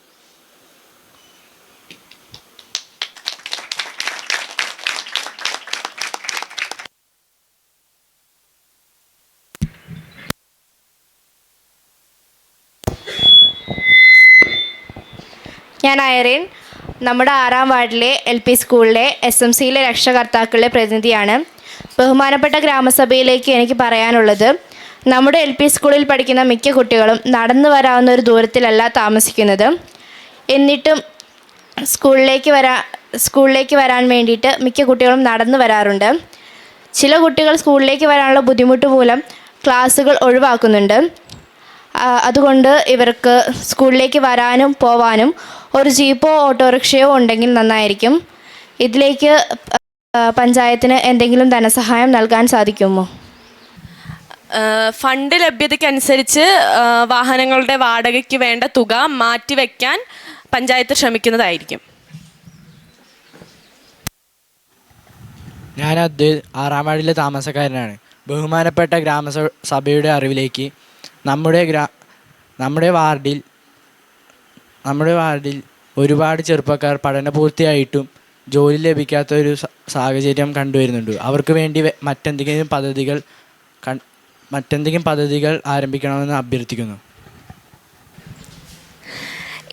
S8: ഞാൻ ഐറിൻ, നമ്മുടെ 6-ാം വാർഡിലെ LP സ്കൂളിലെ SMCയിലെ രക്ഷകർത്താക്കളുടെ പ്രതിനിധിയാണ്. ബഹുമാനപ്പെട്ട ഗ്രാമസഭയിലേക്ക് എനിക്ക് പറയാനുള്ളത്, നമ്മുടെ LP സ്കൂളിൽ പഠിക്കുന്ന മിക്ക കുട്ടികളും നടന്നു വരാവുന്ന ഒരു ദൂരത്തിലല്ല താമസിക്കുന്നത്. എന്നിട്ടും സ്കൂളിലേക്ക് വരാൻ വേണ്ടിയിട്ട് മിക്ക കുട്ടികളും നടന്നു വരാറുണ്ട്. ചില കുട്ടികൾ സ്കൂളിലേക്ക് വരാനുള്ള ബുദ്ധിമുട്ട് മൂലം ക്ലാസ്സുകൾ ഒഴിവാക്കുന്നുണ്ട്. അതുകൊണ്ട് ഇവർക്ക് സ്കൂളിലേക്ക് വരാനും പോവാനും ഒരു ജീപ്പോ ഓട്ടോറിക്ഷയോ ഉണ്ടെങ്കിൽ നന്നായിരിക്കും. ഇതിലേക്ക് പഞ്ചായത്തിന് എന്തെങ്കിലും ധനസഹായം നൽകാൻ സാധിക്കുമോ?
S1: ഫണ്ട് ലഭ്യതയ്ക്കനുസരിച്ച് വാഹനങ്ങളുടെ വാടകയ്ക്ക് വേണ്ട തുക മാറ്റിവെക്കാൻ പഞ്ചായത്ത് ശ്രമിക്കുന്നതായിരിക്കും.
S13: ഞാൻ ആറാം വാർഡിലെ താമസക്കാരനാണ്. ബഹുമാനപ്പെട്ട ഗ്രാമസഭയുടെ അറിവിലേക്ക് നമ്മുടെ വാർഡിൽ ഒരുപാട് ചെറുപ്പക്കാർ പഠന പൂർത്തിയായിട്ടും ജോലി ലഭിക്കാത്ത ഒരു സാഹചര്യം കണ്ടുവരുന്നുണ്ട്. അവർക്ക് വേണ്ടി മറ്റെന്തെങ്കിലും പദ്ധതികൾ ആരംഭിക്കണമെന്ന് അഭ്യർത്ഥിക്കുന്നു.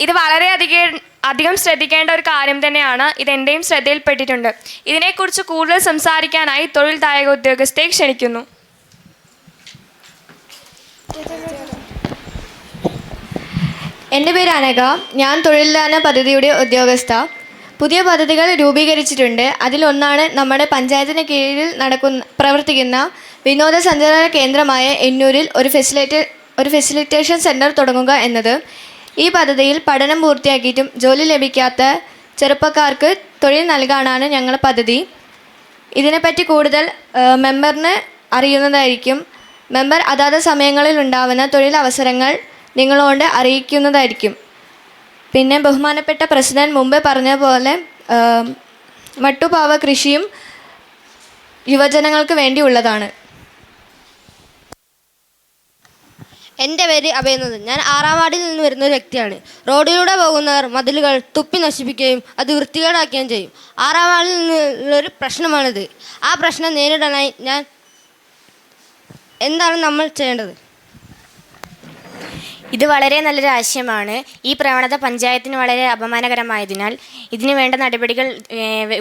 S14: ഇത് വളരെയധികം ശ്രദ്ധിക്കേണ്ട ഒരു കാര്യം തന്നെയാണ്. ഇത് എൻ്റെയും ശ്രദ്ധയിൽപ്പെട്ടിട്ടുണ്ട്. ഇതിനെക്കുറിച്ച് കൂടുതൽ സംസാരിക്കാനായി തൊഴിൽ ദായക ഉദ്യോഗസ്ഥയെ ക്ഷണിക്കുന്നു.
S15: എൻ്റെ പേര് അനഘ. ഞാൻ തൊഴിൽദാന പദ്ധതിയുടെ ഉദ്യോഗസ്ഥ. പുതിയ പദ്ധതികൾ രൂപീകരിച്ചിട്ടുണ്ട്. അതിലൊന്നാണ് നമ്മുടെ പഞ്ചായത്തിന് കീഴിൽ പ്രവർത്തിക്കുന്ന വിനോദസഞ്ചാര കേന്ദ്രമായ എന്നൂരിൽ ഒരു ഫെസിലിറ്റേഷൻ സെൻറ്റർ തുടങ്ങുക എന്നത്. ഈ പദ്ധതിയിൽ പഠനം പൂർത്തിയാക്കിയിട്ടും ജോലി ലഭിക്കാത്ത ചെറുപ്പക്കാർക്ക് തൊഴിൽ നൽകാനാണ് ഞങ്ങളുടെ പദ്ധതി. ഇതിനെപ്പറ്റി കൂടുതൽ മെമ്പറിന് അറിയുന്നതായിരിക്കും. മെമ്പർ അതാത് സമയങ്ങളിൽ ഉണ്ടാവുന്ന തൊഴിലവസരങ്ങൾ നിങ്ങളോട് അറിയിക്കുന്നതായിരിക്കും. പിന്നെ ബഹുമാനപ്പെട്ട പ്രസിഡന്റ് മുമ്പ് പറഞ്ഞ പോലെ മട്ടുപാവ കൃഷിയും യുവജനങ്ങൾക്ക് വേണ്ടിയുള്ളതാണ്.
S16: എൻ്റെ പേര് അഭയനന്ദൻ. ഞാൻ ആറാം വാർഡിൽ നിന്ന് വരുന്ന ഒരു വ്യക്തിയാണ്. റോഡിലൂടെ പോകുന്നവർ മതിലുകൾ തുപ്പി നശിപ്പിക്കുകയും അത് വൃത്തികേടാക്കുകയും ചെയ്യും. ആറാം വാർഡിൽ നിന്നുള്ളൊരു പ്രശ്നമാണിത്. ആ പ്രശ്നം നേരിടാനായി എന്താണ് നമ്മൾ ചെയ്യേണ്ടത്?
S10: ഇത് വളരെ നല്ലൊരു ആശയമാണ്. ഈ പ്രവണത പഞ്ചായത്തിന് വളരെ അപമാനകരമായതിനാൽ ഇതിനു വേണ്ട നടപടികൾ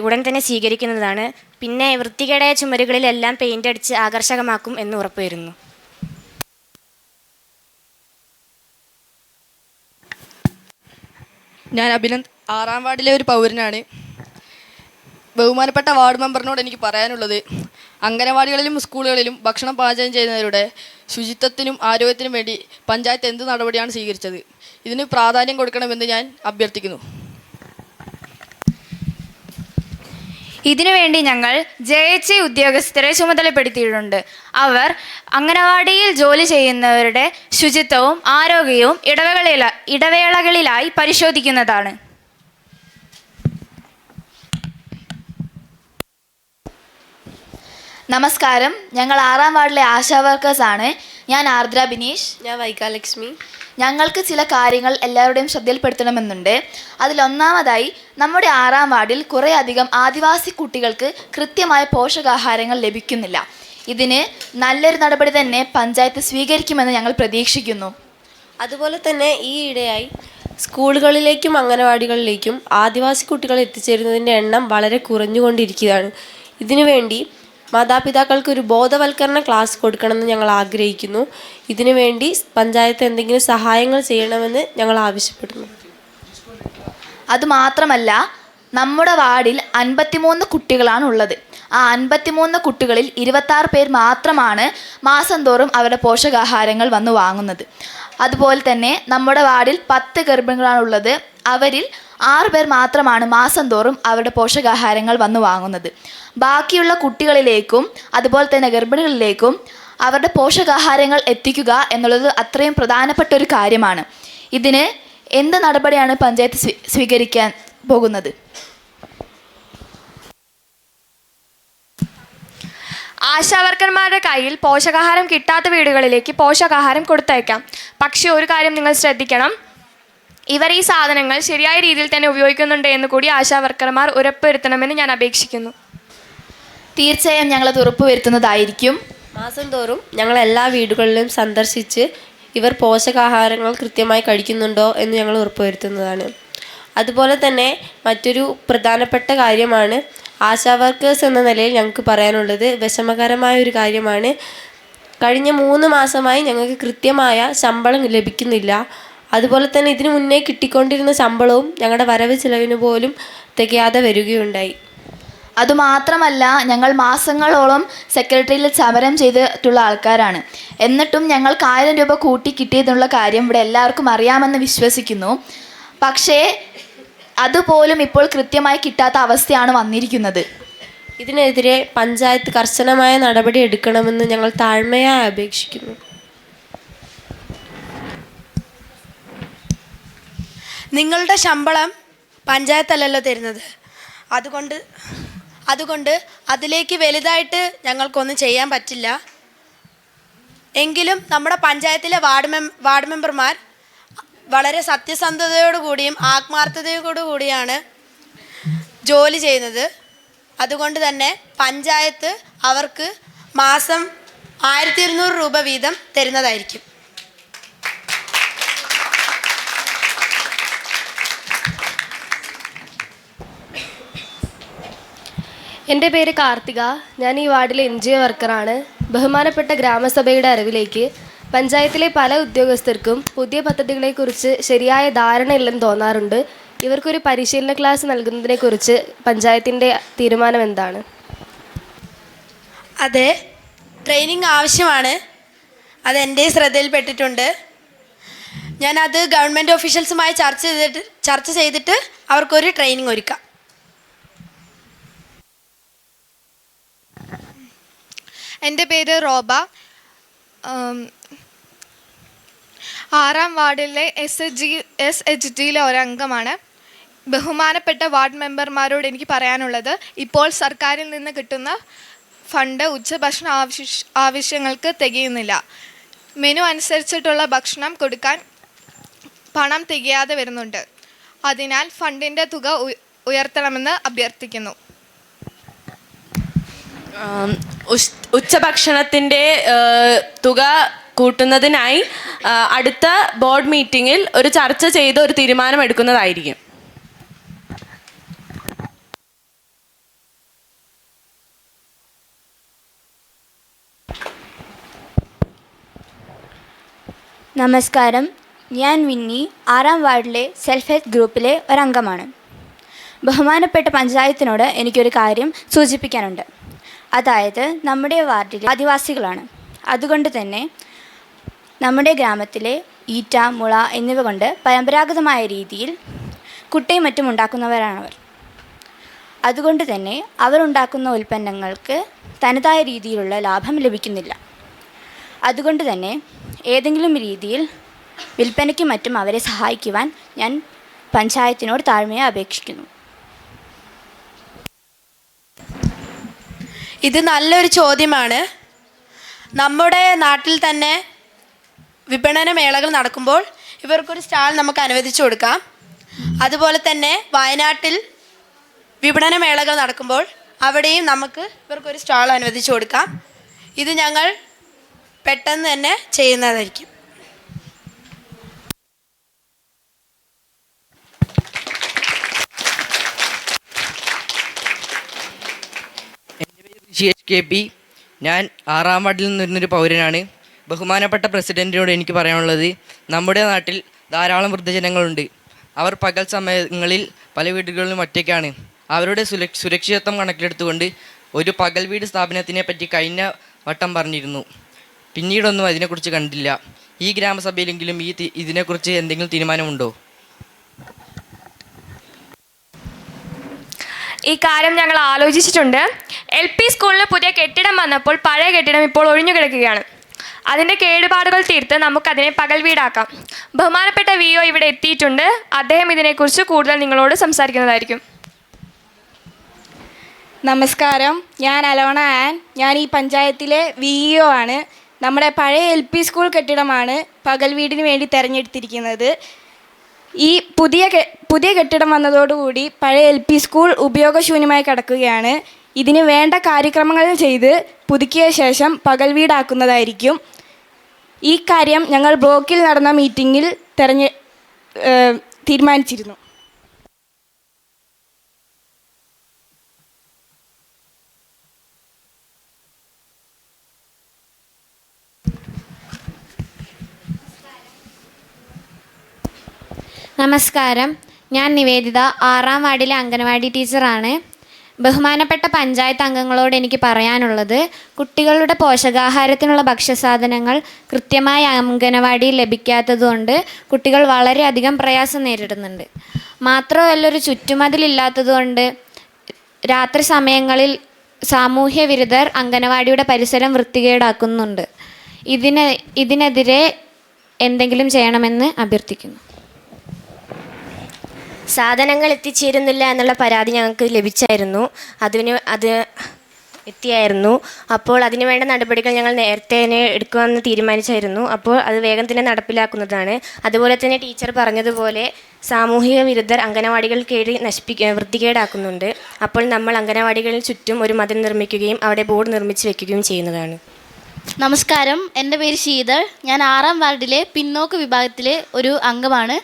S10: ഉടൻ തന്നെ സ്വീകരിക്കുന്നതാണ്. പിന്നെ വൃത്തികേടായ ചുമരുകളിലെല്ലാം പെയിൻ്റ് അടിച്ച് ആകർഷകമാക്കും എന്ന് ഉറപ്പുവരുന്നു.
S17: ഞാൻ അഭിനന്ദ്, ആറാം വാർഡിലെ ഒരു പൗരനാണ്. ബഹുമാനപ്പെട്ട വാർഡ് മെമ്പറിനോട് എനിക്ക് പറയാനുള്ളത്, അംഗനവാടികളിലും സ്കൂളുകളിലും ഭക്ഷണം പാചകം ചെയ്യുന്നവരുടെ ശുചിത്വത്തിനും ആരോഗ്യത്തിനും വേണ്ടി പഞ്ചായത്ത് എന്ത് നടപടിയാണ് സ്വീകരിച്ചത്? ഇതിന് പ്രാധാന്യം കൊടുക്കണമെന്ന് ഞാൻ അഭ്യർത്ഥിക്കുന്നു.
S14: ഇതിനുവേണ്ടി ഞങ്ങൾ JHE ഉദ്യോഗസ്ഥരെ ചുമതലപ്പെടുത്തിയിട്ടുണ്ട്. അവർ അംഗനവാടിയിൽ ജോലി ചെയ്യുന്നവരുടെ ശുചിത്വവും ആരോഗ്യവും ഇടവേളകളിലായി പരിശോധിക്കുന്നതാണ്.
S5: നമസ്കാരം. ഞങ്ങൾ ആറാം വാർഡിലെ ആശാ വർക്കേഴ്സാണ്. ഞാൻ ആർദ്ര ബിനീഷ്.
S18: ഞാൻ വൈകാലക്ഷ്മി.
S5: ഞങ്ങൾക്ക് ചില കാര്യങ്ങൾ എല്ലാവരുടെയും ശ്രദ്ധയിൽപ്പെടുത്തണമെന്നുണ്ട്. അതിലൊന്നാമതായി, നമ്മുടെ ആറാം വാർഡിൽ കുറേയധികം ആദിവാസി കുട്ടികൾക്ക് കൃത്യമായ പോഷകാഹാരങ്ങൾ ലഭിക്കുന്നില്ല. ഇതിന് നല്ലൊരു നടപടി തന്നെ പഞ്ചായത്ത് സ്വീകരിക്കുമെന്ന് ഞങ്ങൾ പ്രതീക്ഷിക്കുന്നു.
S18: അതുപോലെ തന്നെ ഈയിടെയായി സ്കൂളുകളിലേക്കും അംഗനവാടികളിലേക്കും ആദിവാസി കുട്ടികൾ എത്തിച്ചേരുന്നതിൻ്റെ എണ്ണം വളരെ കുറഞ്ഞുകൊണ്ടിരിക്കുകയാണ്. ഇതിനുവേണ്ടി മാതാപിതാക്കൾക്ക് ഒരു ബോധവൽക്കരണ ക്ലാസ് കൊടുക്കണമെന്ന് ഞങ്ങൾ ആഗ്രഹിക്കുന്നു. ഇതിനുവേണ്ടി പഞ്ചായത്ത് എന്തെങ്കിലും സഹായങ്ങൾ ചെയ്യണമെന്ന് ഞങ്ങൾ ആവശ്യപ്പെടുന്നു.
S5: അതുമാത്രമല്ല, നമ്മുടെ വാർഡിൽ 53 കുട്ടികളാണ് ഉള്ളത്. ആ 53 കുട്ടികളിൽ 26 പേർ മാത്രമാണ് മാസം തോറും അവരുടെ പോഷകാഹാരങ്ങൾ വന്ന് വാങ്ങുന്നത്. അതുപോലെ തന്നെ നമ്മുടെ വാർഡിൽ 10 ഗർഭിണികളാണുള്ളത്. അവരിൽ 6 പേർ മാത്രമാണ് മാസം തോറും അവരുടെ പോഷകാഹാരങ്ങൾ വന്ന് വാങ്ങുന്നത്. ബാക്കിയുള്ള കുട്ടികളിലേക്കും അതുപോലെ തന്നെ ഗർഭിണികളിലേക്കും അവരുടെ പോഷകാഹാരങ്ങൾ എത്തിക്കുക എന്നുള്ളത് അത്രയും പ്രധാനപ്പെട്ട ഒരു കാര്യമാണ്. ഇതിന് എന്ത് നടപടിയാണ് പഞ്ചായത്ത് സ്വീകരിക്കാൻ പോകുന്നത്?
S14: ആശാവർക്കർമാരുടെ കയ്യിൽ പോഷകാഹാരം കിട്ടാത്ത വീടുകളിലേക്ക് പോഷകാഹാരം കൊടുത്തയക്കാം. പക്ഷേ ഒരു കാര്യം നിങ്ങൾ ശ്രദ്ധിക്കണം, ഇവർ ഈ സാധനങ്ങൾ ശരിയായ രീതിയിൽ തന്നെ ഉപയോഗിക്കുന്നുണ്ട് എന്ന് കൂടി ആശാവർക്കർമാർ ഉറപ്പുവരുത്തണമെന്ന് ഞാൻ അപേക്ഷിക്കുന്നു.
S5: തീർച്ചയായും ഞങ്ങളത് ഉറപ്പുവരുത്തുന്നതായിരിക്കും.
S18: മാസം തോറും ഞങ്ങൾ എല്ലാ വീടുകളിലും സന്ദർശിച്ച് ഇവർ പോഷകാഹാരങ്ങൾ കൃത്യമായി കഴിക്കുന്നുണ്ടോ എന്ന് ഞങ്ങൾ ഉറപ്പുവരുത്തുന്നതാണ്. അതുപോലെ തന്നെ മറ്റൊരു പ്രധാനപ്പെട്ട കാര്യമാണ്, ആശാ വർക്കേഴ്സ് എന്ന നിലയിൽ ഞങ്ങൾക്ക് പറയാനുള്ളത് വിഷമകരമായ ഒരു കാര്യമാണ്. കഴിഞ്ഞ 3 മാസമായി ഞങ്ങൾക്ക് കൃത്യമായ ശമ്പളം ലഭിക്കുന്നില്ല. അതുപോലെ തന്നെ ഇതിനു മുന്നേ കിട്ടിക്കൊണ്ടിരുന്ന ശമ്പളവും ഞങ്ങളുടെ വരവ് ചിലവിന് പോലും തികയാതെ വരികയുണ്ടായി.
S5: അതുമാത്രമല്ല, ഞങ്ങൾ മാസങ്ങളോളം സെക്രട്ടറിയിൽ സമരം ചെയ്തിട്ടുള്ള ആൾക്കാരാണ്. എന്നിട്ടും ഞങ്ങൾക്ക് 1000 രൂപ കൂട്ടി കിട്ടിയതെന്നുള്ള കാര്യം ഇവിടെ എല്ലാവർക്കും അറിയാമെന്ന് വിശ്വസിക്കുന്നു. പക്ഷേ അതുപോലും ഇപ്പോൾ കൃത്യമായി കിട്ടാത്ത അവസ്ഥയാണ് വന്നിരിക്കുന്നത്.
S18: ഇതിനെതിരെ പഞ്ചായത്ത് കർശനമായ നടപടി എടുക്കണമെന്ന് ഞങ്ങൾ താഴ്മയായി അപേക്ഷിക്കുന്നു.
S6: നിങ്ങളുടെ ശമ്പളം പഞ്ചായത്തല്ലല്ലോ തരുന്നത്. അതുകൊണ്ട് അതിലേക്ക് വലുതായിട്ട് ഞങ്ങൾക്കൊന്നും ചെയ്യാൻ പറ്റില്ല. എങ്കിലും നമ്മുടെ പഞ്ചായത്തിലെ വാർഡ് മെമ്പർമാർ വളരെ സത്യസന്ധതയോടുകൂടിയും ആത്മാർത്ഥതയോടുകൂടിയാണ് ജോലി ചെയ്യുന്നത്. അതുകൊണ്ട് തന്നെ പഞ്ചായത്ത് അവർക്ക് മാസം 1200 രൂപ വീതം തരുന്നതായിരിക്കും.
S19: എൻ്റെ പേര് കാർത്തിക. ഞാൻ ഈ വാർഡിലെ NGO വർക്കറാണ്. ബഹുമാനപ്പെട്ട ഗ്രാമസഭയുടെ അറിവിലേക്ക് പഞ്ചായത്തിലെ പല ഉദ്യോഗസ്ഥർക്കും പുതിയ പദ്ധതികളെക്കുറിച്ച് ശരിയായ ധാരണയില്ലെന്ന് തോന്നാറുണ്ട്. ഇവർക്കൊരു പരിശീലന ക്ലാസ് നൽകുന്നതിനെക്കുറിച്ച് പഞ്ചായത്തിൻ്റെ തീരുമാനം എന്താണ്?
S6: അതെ, ട്രെയിനിങ് ആവശ്യമാണ്. അതെൻ്റെ ശ്രദ്ധയിൽപ്പെട്ടിട്ടുണ്ട്. ഞാനത് ഗവൺമെൻറ് ഓഫീഷ്യൽസുമായി ചർച്ച ചെയ്തിട്ട് അവർക്കൊരു ട്രെയിനിങ് ഒരുക്കാം.
S20: എൻ്റെ പേര് റോബ. 6-ാം വാർഡിലെ SHGയിലെ ഒരംഗമാണ്. ബഹുമാനപ്പെട്ട വാർഡ് മെമ്പർമാരോട് എനിക്ക് പറയാനുള്ളത്, ഇപ്പോൾ സർക്കാരിൽ നിന്ന് കിട്ടുന്ന ഫണ്ട് ഉച്ചഭക്ഷണ ആവശ്യങ്ങൾക്ക് തികയുന്നില്ല. മെനു അനുസരിച്ചിട്ടുള്ള ഭക്ഷണം കൊടുക്കാൻ പണം തികയാതെ വരുന്നുണ്ട്. അതിനാൽ ഫണ്ടിൻ്റെ തുക ഉയർത്തണമെന്ന് അഭ്യർത്ഥിക്കുന്നു.
S11: ഉച്ചഭക്ഷണത്തിൻ്റെ തുക കൂട്ടുന്നതിനായി അടുത്ത ബോർഡ് മീറ്റിങ്ങിൽ ഒരു ചർച്ച ചെയ്ത് ഒരു തീരുമാനം എടുക്കുന്നതായിരിക്കും.
S21: നമസ്കാരം, ഞാൻ വിന്നി 6-ാം വാർഡിലെ സെൽഫ് ഹെൽപ്പ് ഗ്രൂപ്പിലെ ഒരംഗമാണ്. ബഹുമാനപ്പെട്ട പഞ്ചായത്തിനോട് എനിക്കൊരു കാര്യം സൂചിപ്പിക്കാനുണ്ട്. അതായത് നമ്മുടെ വാർഡിലെ ആദിവാസികളാണ്. അതുകൊണ്ട് തന്നെ നമ്മുടെ ഗ്രാമത്തിലെ ഈറ്റ, മുള എന്നിവ കൊണ്ട് പരമ്പരാഗതമായ രീതിയിൽ കുട്ടയും മറ്റും ഉണ്ടാക്കുന്നവരാണവർ. അതുകൊണ്ട് തന്നെ അവരുണ്ടാക്കുന്ന ഉൽപ്പന്നങ്ങൾക്ക് തനതായ രീതിയിലുള്ള ലാഭം ലഭിക്കുന്നില്ല. അതുകൊണ്ട് തന്നെ ഏതെങ്കിലും രീതിയിൽ വിൽപ്പനയ്ക്കും മറ്റും അവരെ സഹായിക്കുവാൻ ഞാൻ പഞ്ചായത്തിനോട് താഴ്മയെ അപേക്ഷിക്കുന്നു.
S6: ഇത് നല്ലൊരു ചോദ്യമാണ്. നമ്മുടെ നാട്ടിൽ തന്നെ വിപണന മേളകൾ നടക്കുമ്പോൾ ഇവർക്കൊരു സ്റ്റാൾ നമുക്ക് അനുവദിച്ചു കൊടുക്കാം. അതുപോലെ തന്നെ വയനാട്ടിൽ വിപണന മേളകൾ നടക്കുമ്പോൾ അവിടെയും നമുക്ക് ഇവർക്കൊരു സ്റ്റാൾ അനുവദിച്ചു കൊടുക്കാം. ഇത് ഞങ്ങൾ പെട്ടെന്ന് തന്നെ ചെയ്യുന്നതായിരിക്കും.
S12: KP. ഞാൻ 6-ാം വാർഡിൽ നിന്ന് വരുന്നൊരു പൗരനാണ്. ബഹുമാനപ്പെട്ട പ്രസിഡൻറ്റിനോട് എനിക്ക് പറയാനുള്ളത്, നമ്മുടെ നാട്ടിൽ ധാരാളം വൃദ്ധജനങ്ങളുണ്ട്. അവർ പകൽ സമയങ്ങളിൽ പല വീടുകളിലും ഒറ്റയ്ക്കാണ്. അവരുടെ സുരക്ഷിതത്വം കണക്കിലെടുത്തുകൊണ്ട് ഒരു പകൽ വീട് സ്ഥാപനത്തിനെ പറ്റി കഴിഞ്ഞ വട്ടം പറഞ്ഞിരുന്നു. പിന്നീടൊന്നും അതിനെക്കുറിച്ച് കണ്ടില്ല. ഈ ഗ്രാമസഭയിലെങ്കിലും ഇതിനെക്കുറിച്ച് എന്തെങ്കിലും തീരുമാനമുണ്ടോ?
S14: ഈ കാര്യം ഞങ്ങൾ ആലോചിച്ചിട്ടുണ്ട്. LP സ്കൂളിന് പുതിയ കെട്ടിടം വന്നപ്പോൾ പഴയ കെട്ടിടം ഇപ്പോൾ ഒഴിഞ്ഞു കിടക്കുകയാണ്. അതിൻ്റെ കേടുപാടുകൾ തീർത്ത് നമുക്കതിനെ പകൽ വീടാക്കാം. ബഹുമാനപ്പെട്ട VO ഇവിടെ എത്തിയിട്ടുണ്ട്. അദ്ദേഹം ഇതിനെക്കുറിച്ച് കൂടുതൽ നിങ്ങളോട് സംസാരിക്കുന്നതായിരിക്കും.
S22: നമസ്കാരം, ഞാൻ അലോണ ആൻ. ഞാൻ ഈ പഞ്ചായത്തിലെ VO ആണ്. നമ്മുടെ പഴയ LP സ്കൂൾ കെട്ടിടമാണ് പകൽ വീടിന് വേണ്ടി തിരഞ്ഞെടുത്തിരിക്കുന്നത്. ഈ പുതിയ കെട്ടിടം വന്നതോടുകൂടി പഴയ LP സ്കൂൾ ഉപയോഗശൂന്യമായി കിടക്കുകയാണ്. ഇതിന് വേണ്ട കാര്യക്രമങ്ങൾ ചെയ്ത് പുതുക്കിയ ശേഷം പകൽ വീടാക്കുന്നതായിരിക്കും. ഈ കാര്യം ഞങ്ങൾ ബ്ലോക്കിൽ നടന്ന മീറ്റിങ്ങിൽ തീരുമാനിച്ചിരുന്നു.
S7: നമസ്കാരം, ഞാൻ നിവേദിത, 6-ാം വാർഡിലെ അംഗനവാടി ടീച്ചറാണ്. ബഹുമാനപ്പെട്ട പഞ്ചായത്ത് അംഗങ്ങളോട് എനിക്ക് പറയാനുള്ളത്, കുട്ടികളുടെ പോഷകാഹാരത്തിനുള്ള ഭക്ഷ്യസാധനങ്ങൾ കൃത്യമായി അംഗനവാടിയിൽ ലഭിക്കാത്തതുകൊണ്ട് കുട്ടികൾ വളരെയധികം പ്രയാസം നേരിടുന്നുണ്ട്. മാത്രമല്ല, ഒരു ചുറ്റുമതിലില്ലാത്തതുകൊണ്ട് രാത്രി സമയങ്ങളിൽ സാമൂഹ്യ വിരുദ്ധർ അംഗനവാടിയുടെ പരിസരം വൃത്തികേടാക്കുന്നുണ്ട്. ഇതിനെതിരെ എന്തെങ്കിലും ചെയ്യണമെന്ന് അഭ്യർത്ഥിക്കുന്നു.
S10: സാധനങ്ങൾ എത്തിച്ചേരുന്നില്ല എന്നുള്ള പരാതി ഞങ്ങൾക്ക് ലഭിച്ചായിരുന്നു. അത് എത്തിയായിരുന്നു. അപ്പോൾ അതിനു വേണ്ട നടപടികൾ ഞങ്ങൾ നേരത്തെ തന്നെ എടുക്കുമെന്ന് തീരുമാനിച്ചായിരുന്നു. അപ്പോൾ അത് വേഗം തന്നെ നടപ്പിലാക്കുന്നതാണ്. അതുപോലെ തന്നെ ടീച്ചർ പറഞ്ഞതുപോലെ സാമൂഹിക വിരുദ്ധർ അംഗനവാടികൾ കയറി വൃത്തികേടാക്കുന്നുണ്ട്. അപ്പോൾ നമ്മൾ അംഗനവാടികളിൽ ചുറ്റും ഒരു മതിൽ നിർമ്മിക്കുകയും അവിടെ ബോർഡ് നിർമ്മിച്ച് വെക്കുകയും ചെയ്യുന്നതാണ്.
S2: നമസ്കാരം, എൻ്റെ പേര് ശീതൾ. ഞാൻ 6-ാം വാർഡിലെ പിന്നോക്ക വിഭാഗത്തിലെ ഒരു അംഗമാണ്.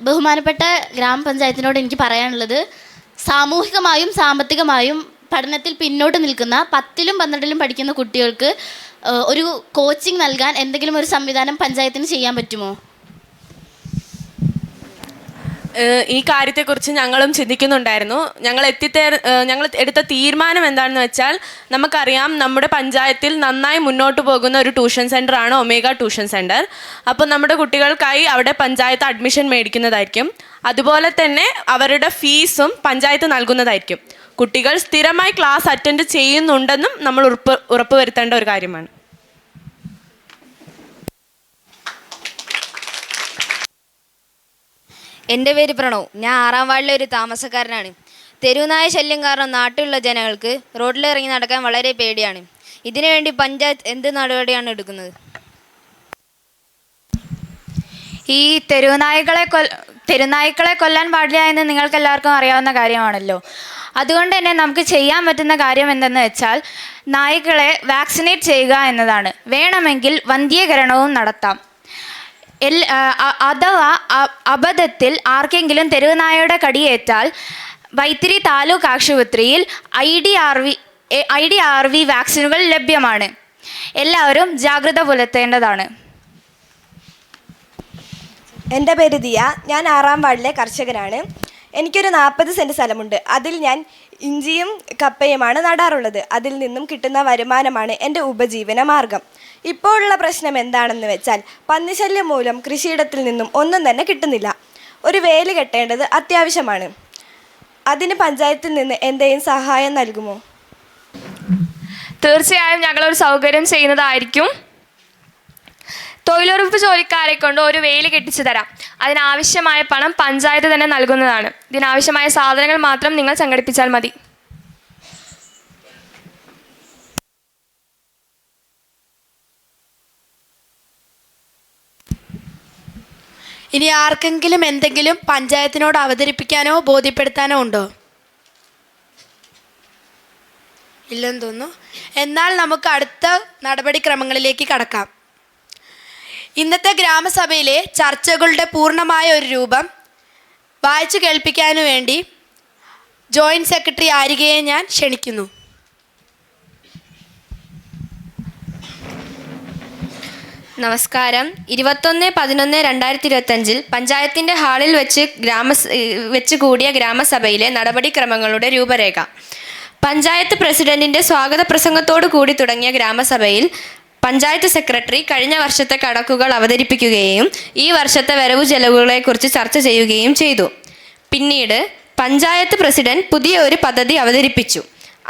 S2: ബഹുമാനപ്പെട്ട ഗ്രാമപഞ്ചായത്തിനോട് എനിക്ക് പറയാനുള്ളത്, സാമൂഹികമായും സാമ്പത്തികമായും പഠനത്തിൽ പിന്നോട്ട് നിൽക്കുന്ന 10ലും 12ലും പഠിക്കുന്ന കുട്ടികൾക്ക് ഒരു കോച്ചിങ് നൽകാൻ എന്തെങ്കിലും ഒരു സംവിധാനം പഞ്ചായത്തിന് ചെയ്യാൻ പറ്റുമോ?
S3: ഈ കാര്യത്തെക്കുറിച്ച് ഞങ്ങളും ചിന്തിക്കുന്നുണ്ടായിരുന്നു. ഞങ്ങൾ എടുത്ത തീരുമാനം എന്താണെന്ന് വെച്ചാൽ, നമുക്കറിയാം നമ്മുടെ പഞ്ചായത്തിൽ നന്നായി മുന്നോട്ട് പോകുന്ന ഒരു ട്യൂഷൻ സെൻ്ററാണ് ഒമേഗ ട്യൂഷൻ സെൻറ്റർ. അപ്പോൾ നമ്മുടെ കുട്ടികൾക്കായി അവിടെ പഞ്ചായത്ത് അഡ്മിഷൻ മേടിക്കുന്നതായിരിക്കും. അതുപോലെ തന്നെ അവരുടെ ഫീസും പഞ്ചായത്ത് നൽകുന്നതായിരിക്കും. കുട്ടികൾ സ്ഥിരമായി ക്ലാസ് അറ്റൻഡ് ചെയ്യുന്നുണ്ടെന്നും നമ്മൾ ഉറപ്പുവരുത്തേണ്ട ഒരു കാര്യമാണ്.
S23: എൻ്റെ പേര് പ്രണവ്. ഞാൻ 6-ാം വാർഡിലെ ഒരു താമസക്കാരനാണ്. തെരുവുനായ ശല്യം കാരണം നാട്ടിലുള്ള ജനങ്ങൾക്ക് റോഡിലിറങ്ങി നടക്കാൻ വളരെ പേടിയാണ്. ഇതിനുവേണ്ടി പഞ്ചായത്ത് എന്ത് നടപടിയാണ് എടുക്കുന്നത്?
S24: ഈ തെരുനായ്ക്കളെ കൊല്ലാൻ പാടില്ല എന്ന് നിങ്ങൾക്ക് എല്ലാവർക്കും അറിയാവുന്ന കാര്യമാണല്ലോ. അതുകൊണ്ട് തന്നെ നമുക്ക് ചെയ്യാൻ പറ്റുന്ന കാര്യം എന്തെന്ന് വെച്ചാൽ, നായ്ക്കളെ വാക്സിനേറ്റ് ചെയ്യുക എന്നതാണ്. വേണമെങ്കിൽ വന്ധ്യീകരണവും നടത്താം. അഥവാ അബദ്ധത്തിൽ ആർക്കെങ്കിലും തെരുവുനായയുടെ കടിയേറ്റാൽ വൈത്തിരി താലൂക്ക് ആശുപത്രിയിൽ IDRV വാക്സിനുകൾ ലഭ്യമാണ്. എല്ലാവരും ജാഗ്രത പുലർത്തേണ്ടതാണ്.
S25: എൻ്റെ പേര് ദിയ. ഞാൻ 6-ാം വാർഡിലെ കർഷകനാണ്. എനിക്കൊരു 40 സെൻറ്റ് സ്ഥലമുണ്ട്. അതിൽ ഞാൻ ഇഞ്ചിയും കപ്പയുമാണ് നടാറുള്ളത്. അതിൽ നിന്നും കിട്ടുന്ന വരുമാനമാണ് എൻ്റെ ഉപജീവന മാർഗം. ഇപ്പോഴുള്ള പ്രശ്നം എന്താണെന്ന് വെച്ചാൽ, പന്നിശല്യം മൂലം കൃഷിയിടത്തിൽ നിന്നും ഒന്നും തന്നെ കിട്ടുന്നില്ല. ഒരു വേലി കെട്ടേണ്ടത് അത്യാവശ്യമാണ്. അതിന് പഞ്ചായത്തിൽ നിന്ന് എന്തെങ്കിലും സഹായം നൽകുമോ?
S14: തീർച്ചയായും ഞങ്ങളൊരു സൗകര്യം ചെയ്യുന്നതായിരിക്കും. തൊഴിലുറപ്പ് ജോലിക്കാരെ കൊണ്ട് ഒരു വേലി കെട്ടിച്ചു തരാം. അതിനാവശ്യമായ പണം പഞ്ചായത്ത് തന്നെ നൽകുന്നതാണ്. ഇതിനാവശ്യമായ സാധനങ്ങൾ മാത്രം നിങ്ങൾ സംഘടിപ്പിച്ചാൽ മതി.
S6: ഇനി ആർക്കെങ്കിലും എന്തെങ്കിലും പഞ്ചായത്തിനോട് അവതരിപ്പിക്കാനോ ബോധ്യപ്പെടുത്താനോ ഉണ്ടോ? ഇല്ലെന്ന് തോന്നുന്നു. എന്നാൽ നമുക്ക് അടുത്ത നടപടിക്രമങ്ങളിലേക്ക് കടക്കാം. ഇന്നത്തെ ഗ്രാമസഭയിലെ ചർച്ചകളുടെ പൂർണ്ണമായ ഒരു രൂപം വായിച്ചു കേൾപ്പിക്കാനു വേണ്ടി ജോയിൻറ്റ് സെക്രട്ടറി ആരികയെ ഞാൻ ക്ഷണിക്കുന്നു.
S10: നമസ്കാരം. 21/11/2025 പഞ്ചായത്തിൻ്റെ ഹാളിൽ വെച്ച് കൂടിയ ഗ്രാമസഭയിലെ നടപടിക്രമങ്ങളുടെ രൂപരേഖ. പഞ്ചായത്ത് പ്രസിഡന്റിൻ്റെ സ്വാഗത പ്രസംഗത്തോടു കൂടി തുടങ്ങിയ ഗ്രാമസഭയിൽ പഞ്ചായത്ത് സെക്രട്ടറി കഴിഞ്ഞ വർഷത്തെ കണക്കുകൾ അവതരിപ്പിക്കുകയും ഈ വർഷത്തെ വരവു ചെലവുകളെക്കുറിച്ച് ചർച്ച ചെയ്യുകയും ചെയ്തു. പിന്നീട് പഞ്ചായത്ത് പ്രസിഡന്റ് പുതിയ ഒരു പദ്ധതി അവതരിപ്പിച്ചു.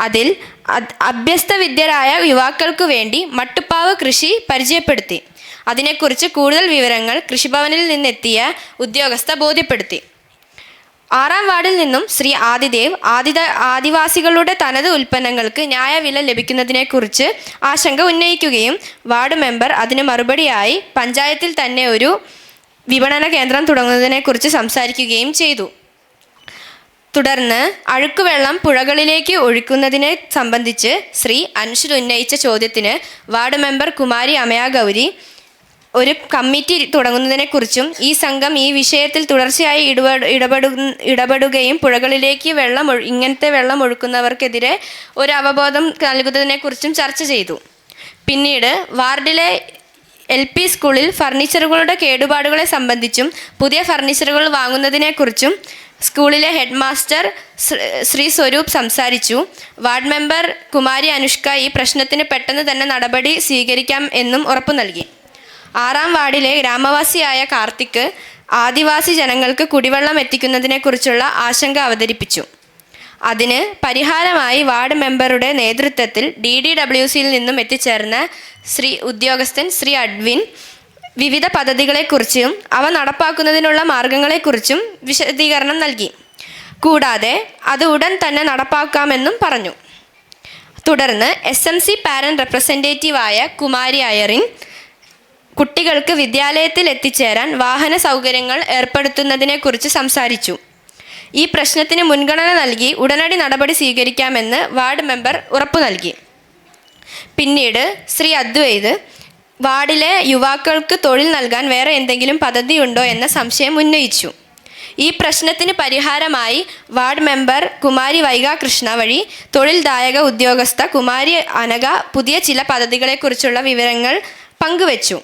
S10: അതിൽ അഭ്യസ്തവിദ്യരായ യുവാക്കൾക്കു വേണ്ടി മട്ടുപ്പാവ് കൃഷി പരിചയപ്പെടുത്തി. അതിനെക്കുറിച്ച് കൂടുതൽ വിവരങ്ങൾ കൃഷിഭവനിൽ നിന്നെത്തിയ ഉദ്യോഗസ്ഥ ബോധ്യപ്പെടുത്തി. 6-ാം വാർഡിൽ നിന്നും ശ്രീ ആദിദേവ് ആദിവാസികളുടെ തനത് ഉൽപ്പന്നങ്ങൾക്ക് ന്യായവില ലഭിക്കുന്നതിനെക്കുറിച്ച് ആശങ്ക ഉന്നയിക്കുകയും വാർഡ് മെമ്പർ അതിന് മറുപടിയായി പഞ്ചായത്തിൽ തന്നെ ഒരു വിപണന കേന്ദ്രം തുടങ്ങുന്നതിനെക്കുറിച്ച് സംസാരിക്കുകയും ചെയ്തു. തുടർന്ന് അഴുക്കുവെള്ളം പുഴകളിലേക്ക് ഒഴുക്കുന്നതിനെ സംബന്ധിച്ച് ശ്രീ അൻഷുൽ ഉന്നയിച്ച ചോദ്യത്തിന് വാർഡ് മെമ്പർ കുമാരി അമയാഗൗരി ഒരു കമ്മിറ്റി തുടങ്ങുന്നതിനെക്കുറിച്ചും ഈ സംഘം ഈ വിഷയത്തിൽ തുടർച്ചയായി ഇടപെടുകയും പുഴകളിലേക്ക് ഇങ്ങനത്തെ വെള്ളം ഒഴുക്കുന്നവർക്കെതിരെ ഒരു അവബോധം നൽകുന്നതിനെക്കുറിച്ചും ചർച്ച ചെയ്തു. പിന്നീട് വാർഡിലെ LP സ്കൂളിൽ ഫർണിച്ചറുകളുടെ കേടുപാടുകളെ സംബന്ധിച്ചും പുതിയ ഫർണിച്ചറുകൾ വാങ്ങുന്നതിനെക്കുറിച്ചും സ്കൂളിലെ ഹെഡ് മാസ്റ്റർ ശ്രീ സ്വരൂപ് സംസാരിച്ചു. വാർഡ് മെമ്പർ കുമാരി അനുഷ്ക ഈ പ്രശ്നത്തിന് പെട്ടെന്ന് തന്നെ നടപടി സ്വീകരിക്കാം എന്നും ഉറപ്പു നൽകി. 6-ാം വാർഡിലെ ഗ്രാമവാസിയായ കാർത്തിക് ആദിവാസി ജനങ്ങൾക്ക് കുടിവെള്ളം എത്തിക്കുന്നതിനെക്കുറിച്ചുള്ള ആശങ്ക അവതരിപ്പിച്ചു. അതിന് പരിഹാരമായി വാർഡ് മെമ്പറുടെ നേതൃത്വത്തിൽ DDWCയിൽ നിന്നും എത്തിച്ചേർന്ന ഉദ്യോഗസ്ഥൻ ശ്രീ അഡ്വിൻ
S1: വിവിധ പദ്ധതികളെക്കുറിച്ചും അവ നടപ്പാക്കുന്നതിനുള്ള മാർഗങ്ങളെക്കുറിച്ചും വിശദീകരണം നൽകി. കൂടാതെ അത് ഉടൻ തന്നെ നടപ്പാക്കാമെന്നും പറഞ്ഞു. തുടർന്ന് SMC പാരന്റ് റെപ്രസെൻറ്റേറ്റീവായ കുമാരി അയറിൻ കുട്ടികൾക്ക് വിദ്യാലയത്തിൽ എത്തിച്ചേരാൻ വാഹന സൗകര്യങ്ങൾ ഏർപ്പെടുത്തുന്നതിനെക്കുറിച്ച് സംസാരിച്ചു. ഈ പ്രശ്നത്തിന് മുൻഗണന നൽകി ഉടനടി നടപടി സ്വീകരിക്കാമെന്ന് വാർഡ് മെമ്പർ ഉറപ്പു നൽകി. പിന്നീട് ശ്രീ അദ്വൈത് വാർഡിലെ യുവാക്കൾക്ക് തൊഴിൽ നൽകാൻ വേറെ എന്തെങ്കിലും പദ്ധതിയുണ്ടോ എന്ന സംശയം ഉന്നയിച്ചു. ഈ പ്രശ്നത്തിന് പരിഹാരമായി വാർഡ് മെമ്പർ കുമാരി വൈഗ കൃഷ്ണ വഴി തൊഴിൽദായക ഉദ്യോഗസ്ഥ കുമാരി അനഘ പുതിയ ചില പദ്ധതികളെക്കുറിച്ചുള്ള വിവരങ്ങൾ പങ്കുവച്ചു.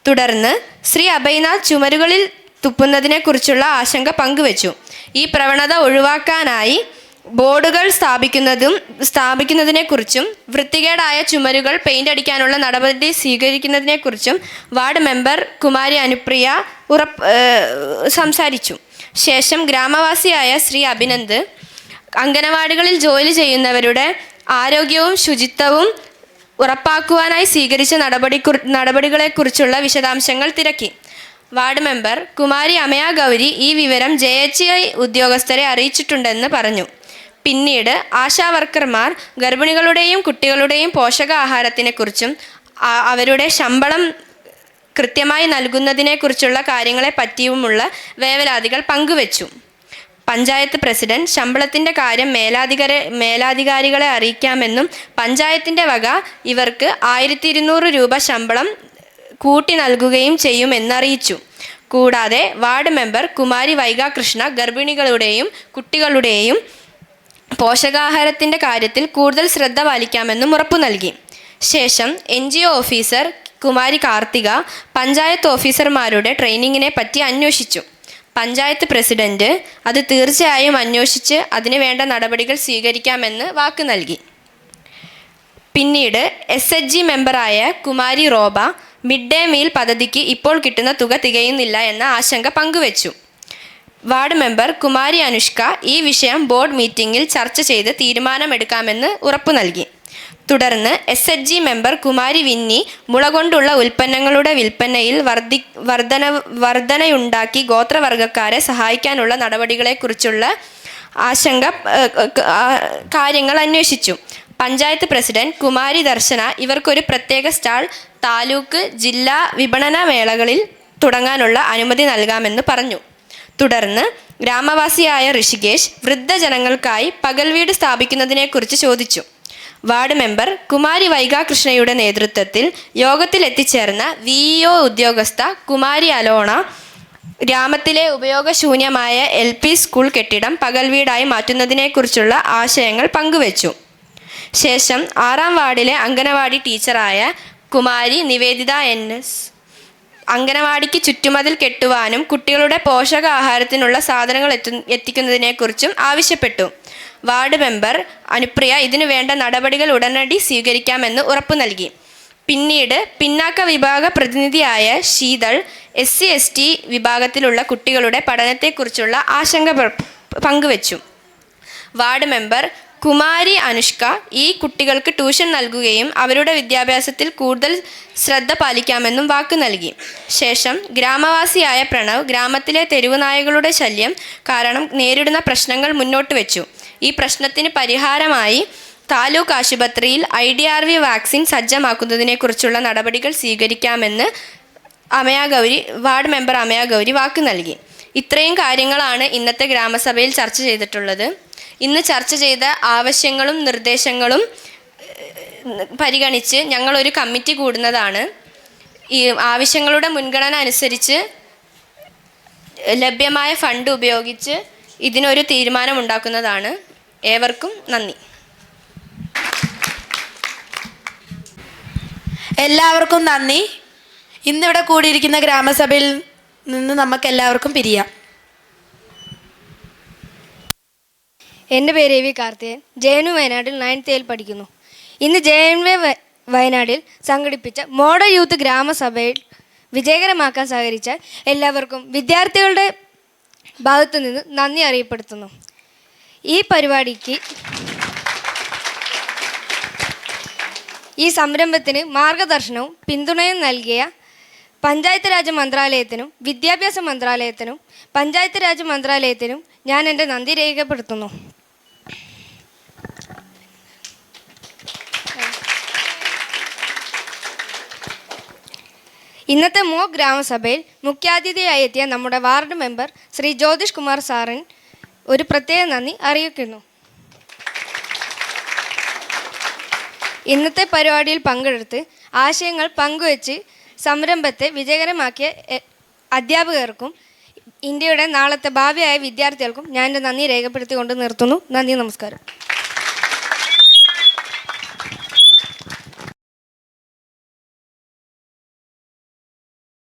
S1: തുടർന്ന് ശ്രീ അഭയ്നാഥ് ചുമരുകളിൽ തുപ്പുന്നതിനെക്കുറിച്ചുള്ള ആശങ്ക പങ്കുവച്ചു. ഈ പ്രവണത ഒഴിവാക്കാനായി ബോർഡുകൾ സ്ഥാപിക്കുന്നതിനെക്കുറിച്ചും വൃത്തികേടായ ചുമരുകൾ പെയിൻ്റ് അടിക്കാനുള്ള നടപടി സ്വീകരിക്കുന്നതിനെക്കുറിച്ചും വാർഡ് മെമ്പർ കുമാരി അനുപ്രിയ സംസാരിച്ചു. ശേഷം ഗ്രാമവാസിയായ ശ്രീ അഭിനന്ദ് അംഗനവാടികളിൽ ജോലി ചെയ്യുന്നവരുടെ ആരോഗ്യവും ശുചിത്വവും ഉറപ്പാക്കുവാനായി സ്വീകരിച്ച നടപടികളെക്കുറിച്ചുള്ള വിശദാംശങ്ങൾ തിരക്കി. വാർഡ് മെമ്പർ കുമാരി അമയ ഗൗരി ഈ വിവരം JHI ഉദ്യോഗസ്ഥരെ അറിയിച്ചിട്ടുണ്ടെന്ന് പറഞ്ഞു. പിന്നീട് ആശാവർക്കർമാർ ഗർഭിണികളുടെയും കുട്ടികളുടെയും പോഷകാഹാരത്തിനെക്കുറിച്ചും അവരുടെ ശമ്പളം കൃത്യമായി നൽകുന്നതിനെക്കുറിച്ചുള്ള കാര്യങ്ങളെ പറ്റിയുമുള്ള വേവലാതികൾ പങ്കുവച്ചു. പഞ്ചായത്ത് പ്രസിഡന്റ് ശമ്പളത്തിൻ്റെ കാര്യം മേലാധികാരികളെ അറിയിക്കാമെന്നും പഞ്ചായത്തിൻ്റെ വക ഇവർക്ക് 1200 രൂപ ശമ്പളം കൂട്ടി നൽകുകയും ചെയ്യുമെന്നറിയിച്ചു. കൂടാതെ വാർഡ് മെമ്പർ കുമാരി വൈഗ കൃഷ്ണ ഗർഭിണികളുടെയും കുട്ടികളുടെയും പോഷകാഹാരത്തിൻ്റെ കാര്യത്തിൽ കൂടുതൽ ശ്രദ്ധ പാലിക്കാമെന്നും ഉറപ്പു നൽകി. ശേഷം NGO ഓഫീസർ കുമാരി കാർത്തിക പഞ്ചായത്ത് ഓഫീസർമാരുടെ ട്രെയിനിങ്ങിനെ പറ്റി അന്വേഷിച്ചു. പഞ്ചായത്ത് പ്രസിഡന്റ് അത് തീർച്ചയായും അന്വേഷിച്ച് അതിന് വേണ്ട നടപടികൾ സ്വീകരിക്കാമെന്ന് വാക്ക് നൽകി. പിന്നീട് SHG മെമ്പറായ Kumari Roba mid day meal പദ്ധതിക്ക് ഇപ്പോൾ കിട്ടുന്ന തുക തികയുന്നില്ല എന്ന ആശങ്ക പങ്കുവച്ചു. വാർഡ് മെമ്പർ കുമാരി അനുഷ്ക ഈ വിഷയം ബോർഡ് മീറ്റിംഗിൽ ചർച്ച ചെയ്ത് തീരുമാനമെടുക്കാമെന്ന് ഉറപ്പു നൽകി. തുടർന്ന് SHG മെമ്പർ കുമാരി വിന്നി മുള കൊണ്ടുള്ള ഉൽപ്പന്നങ്ങളുടെ വിൽപ്പനയിൽ വർധനയുണ്ടാക്കി ഗോത്രവർഗക്കാരെ സഹായിക്കാനുള്ള നടപടികളെക്കുറിച്ചുള്ള കാര്യങ്ങൾ അന്വേഷിച്ചു. പഞ്ചായത്ത് പ്രസിഡന്റ് കുമാരി ദർശന ഇവർക്കൊരു പ്രത്യേക സ്റ്റാൾ താലൂക്ക് ജില്ലാ വിപണന മേളകളിൽ തുടങ്ങാനുള്ള അനുമതി നൽകാമെന്ന് പറഞ്ഞു. തുടർന്ന് ഗ്രാമവാസിയായ ഋഷികേശ് വൃദ്ധജനങ്ങൾക്കായി പകൽ വീട് സ്ഥാപിക്കുന്നതിനെക്കുറിച്ച് ചോദിച്ചു. വാർഡ് മെമ്പർ കുമാരി വൈഗ കൃഷ്ണയുടെ നേതൃത്വത്തിൽ യോഗത്തിൽ എത്തിച്ചേർന്ന VEO ഉദ്യോഗസ്ഥ കുമാരി അലോണ ഗ്രാമത്തിലെ ഉപയോഗശൂന്യമായ LP സ്കൂൾ കെട്ടിടം പകൽ വീടായി മാറ്റുന്നതിനെക്കുറിച്ചുള്ള ആശയങ്ങൾ പങ്കുവച്ചു. ശേഷം 6ാം വാർഡിലെ അംഗനവാടി ടീച്ചറായ കുമാരി നിവേദിത NS അംഗനവാടിക്ക് ചുറ്റുമതിൽ കെട്ടുവാനും കുട്ടികളുടെ പോഷകാഹാരത്തിനുള്ള സാധനങ്ങൾ എത്തിക്കുന്നതിനെക്കുറിച്ചും ആവശ്യപ്പെട്ടു. വാർഡ് മെമ്പർ അനുപ്രിയ ഇതിനു വേണ്ട നടപടികൾ ഉടനടി സ്വീകരിക്കാമെന്ന് ഉറപ്പു നൽകി. പിന്നീട് പിന്നാക്ക വിഭാഗ പ്രതിനിധിയായ ശീതൾ SC/ST വിഭാഗത്തിലുള്ള കുട്ടികളുടെ പഠനത്തെക്കുറിച്ചുള്ള ആശങ്ക പങ്കുവച്ചു. വാർഡ് മെമ്പർ കുമാരി അനുഷ്ക ഈ കുട്ടികൾക്ക് ട്യൂഷൻ നൽകുകയും അവരുടെ വിദ്യാഭ്യാസത്തിൽ കൂടുതൽ ശ്രദ്ധ പാലിക്കാമെന്നും വാക്ക് നൽകി. ശേഷം ഗ്രാമവാസിയായ പ്രണവ് ഗ്രാമത്തിലെ തെരുവ് നായകളുടെ ശല്യം കാരണം നേരിടുന്ന പ്രശ്നങ്ങൾ മുന്നോട്ട് വെച്ചു. ഈ പ്രശ്നത്തിന് പരിഹാരമായി താലൂക്ക് ആശുപത്രിയിൽ IDRV വാക്സിൻ സജ്ജമാക്കുന്നതിനെക്കുറിച്ചുള്ള നടപടികൾ സ്വീകരിക്കാമെന്ന് വാർഡ് മെമ്പർ അമയ ഗൗരി വാക്ക് നൽകി. ഇത്രയും കാര്യങ്ങളാണ് ഇന്നത്തെ ഗ്രാമസഭയിൽ ചർച്ച ചെയ്തിട്ടുള്ളത്. ഇന്ന് ചർച്ച ചെയ്ത ആവശ്യങ്ങളും നിർദ്ദേശങ്ങളും പരിഗണിച്ച് ഞങ്ങളൊരു കമ്മിറ്റി കൂടുന്നതാണ്. ഈ ആവശ്യങ്ങളുടെ മുൻഗണന അനുസരിച്ച് ലഭ്യമായ ഫണ്ട് ഉപയോഗിച്ച് ഇതിനൊരു തീരുമാനമുണ്ടാക്കുന്നതാണ്. ഏവർക്കും നന്ദി.
S6: എല്ലാവർക്കും നന്ദി. ഇന്നിവിടെ കൂടിയിരിക്കുന്ന ഗ്രാമസഭയിൽ നിന്ന് നമുക്ക് എല്ലാവർക്കും പിരിയാം.
S23: എൻ്റെ പേര് AV കാർത്തികൻ. JNU വയനാട്ടിൽ 9th A പഠിക്കുന്നു. ഇന്ന് JNU വയനാട്ടിൽ സംഘടിപ്പിച്ച മോഡൽ യൂത്ത് ഗ്രാമസഭയിൽ വിജയകരമാക്കാൻ സഹകരിച്ച എല്ലാവർക്കും വിദ്യാർത്ഥികളുടെ ഭാഗത്തു നിന്ന് നന്ദി അറിയപ്പെടുത്തുന്നു. ഈ പരിപാടിക്ക് ഈ സംരംഭത്തിന് മാർഗദർശനവും പിന്തുണയും നൽകിയ പഞ്ചായത്ത് രാജ് മന്ത്രാലയത്തിനും വിദ്യാഭ്യാസ മന്ത്രാലയത്തിനും പഞ്ചായത്ത് രാജ് മന്ത്രാലയത്തിനും ഞാൻ എൻ്റെ നന്ദി രേഖപ്പെടുത്തുന്നു. ഇന്നത്തെ മോക്ക് ഗ്രാമസഭയിൽ മുഖ്യാതിഥിയായി എത്തിയ നമ്മുടെ വാർഡ് മെമ്പർ ശ്രീ ജ്യോതിഷ് കുമാർ സാറിന് ഒരു പ്രത്യേക നന്ദി അറിയിക്കുന്നു. ഇന്നത്തെ പരിപാടിയിൽ പങ്കെടുത്ത് ആശയങ്ങൾ പങ്കുവച്ച് സംരംഭത്തെ വിജയകരമാക്കിയ അധ്യാപകർക്കും ഇന്ത്യയുടെ നാളത്തെ ഭാവിയായ വിദ്യാർത്ഥികൾക്കും ഞാൻ എൻ്റെ നന്ദി രേഖപ്പെടുത്തിക്കൊണ്ട് നിർത്തുന്നു. നന്ദി, നമസ്കാരം.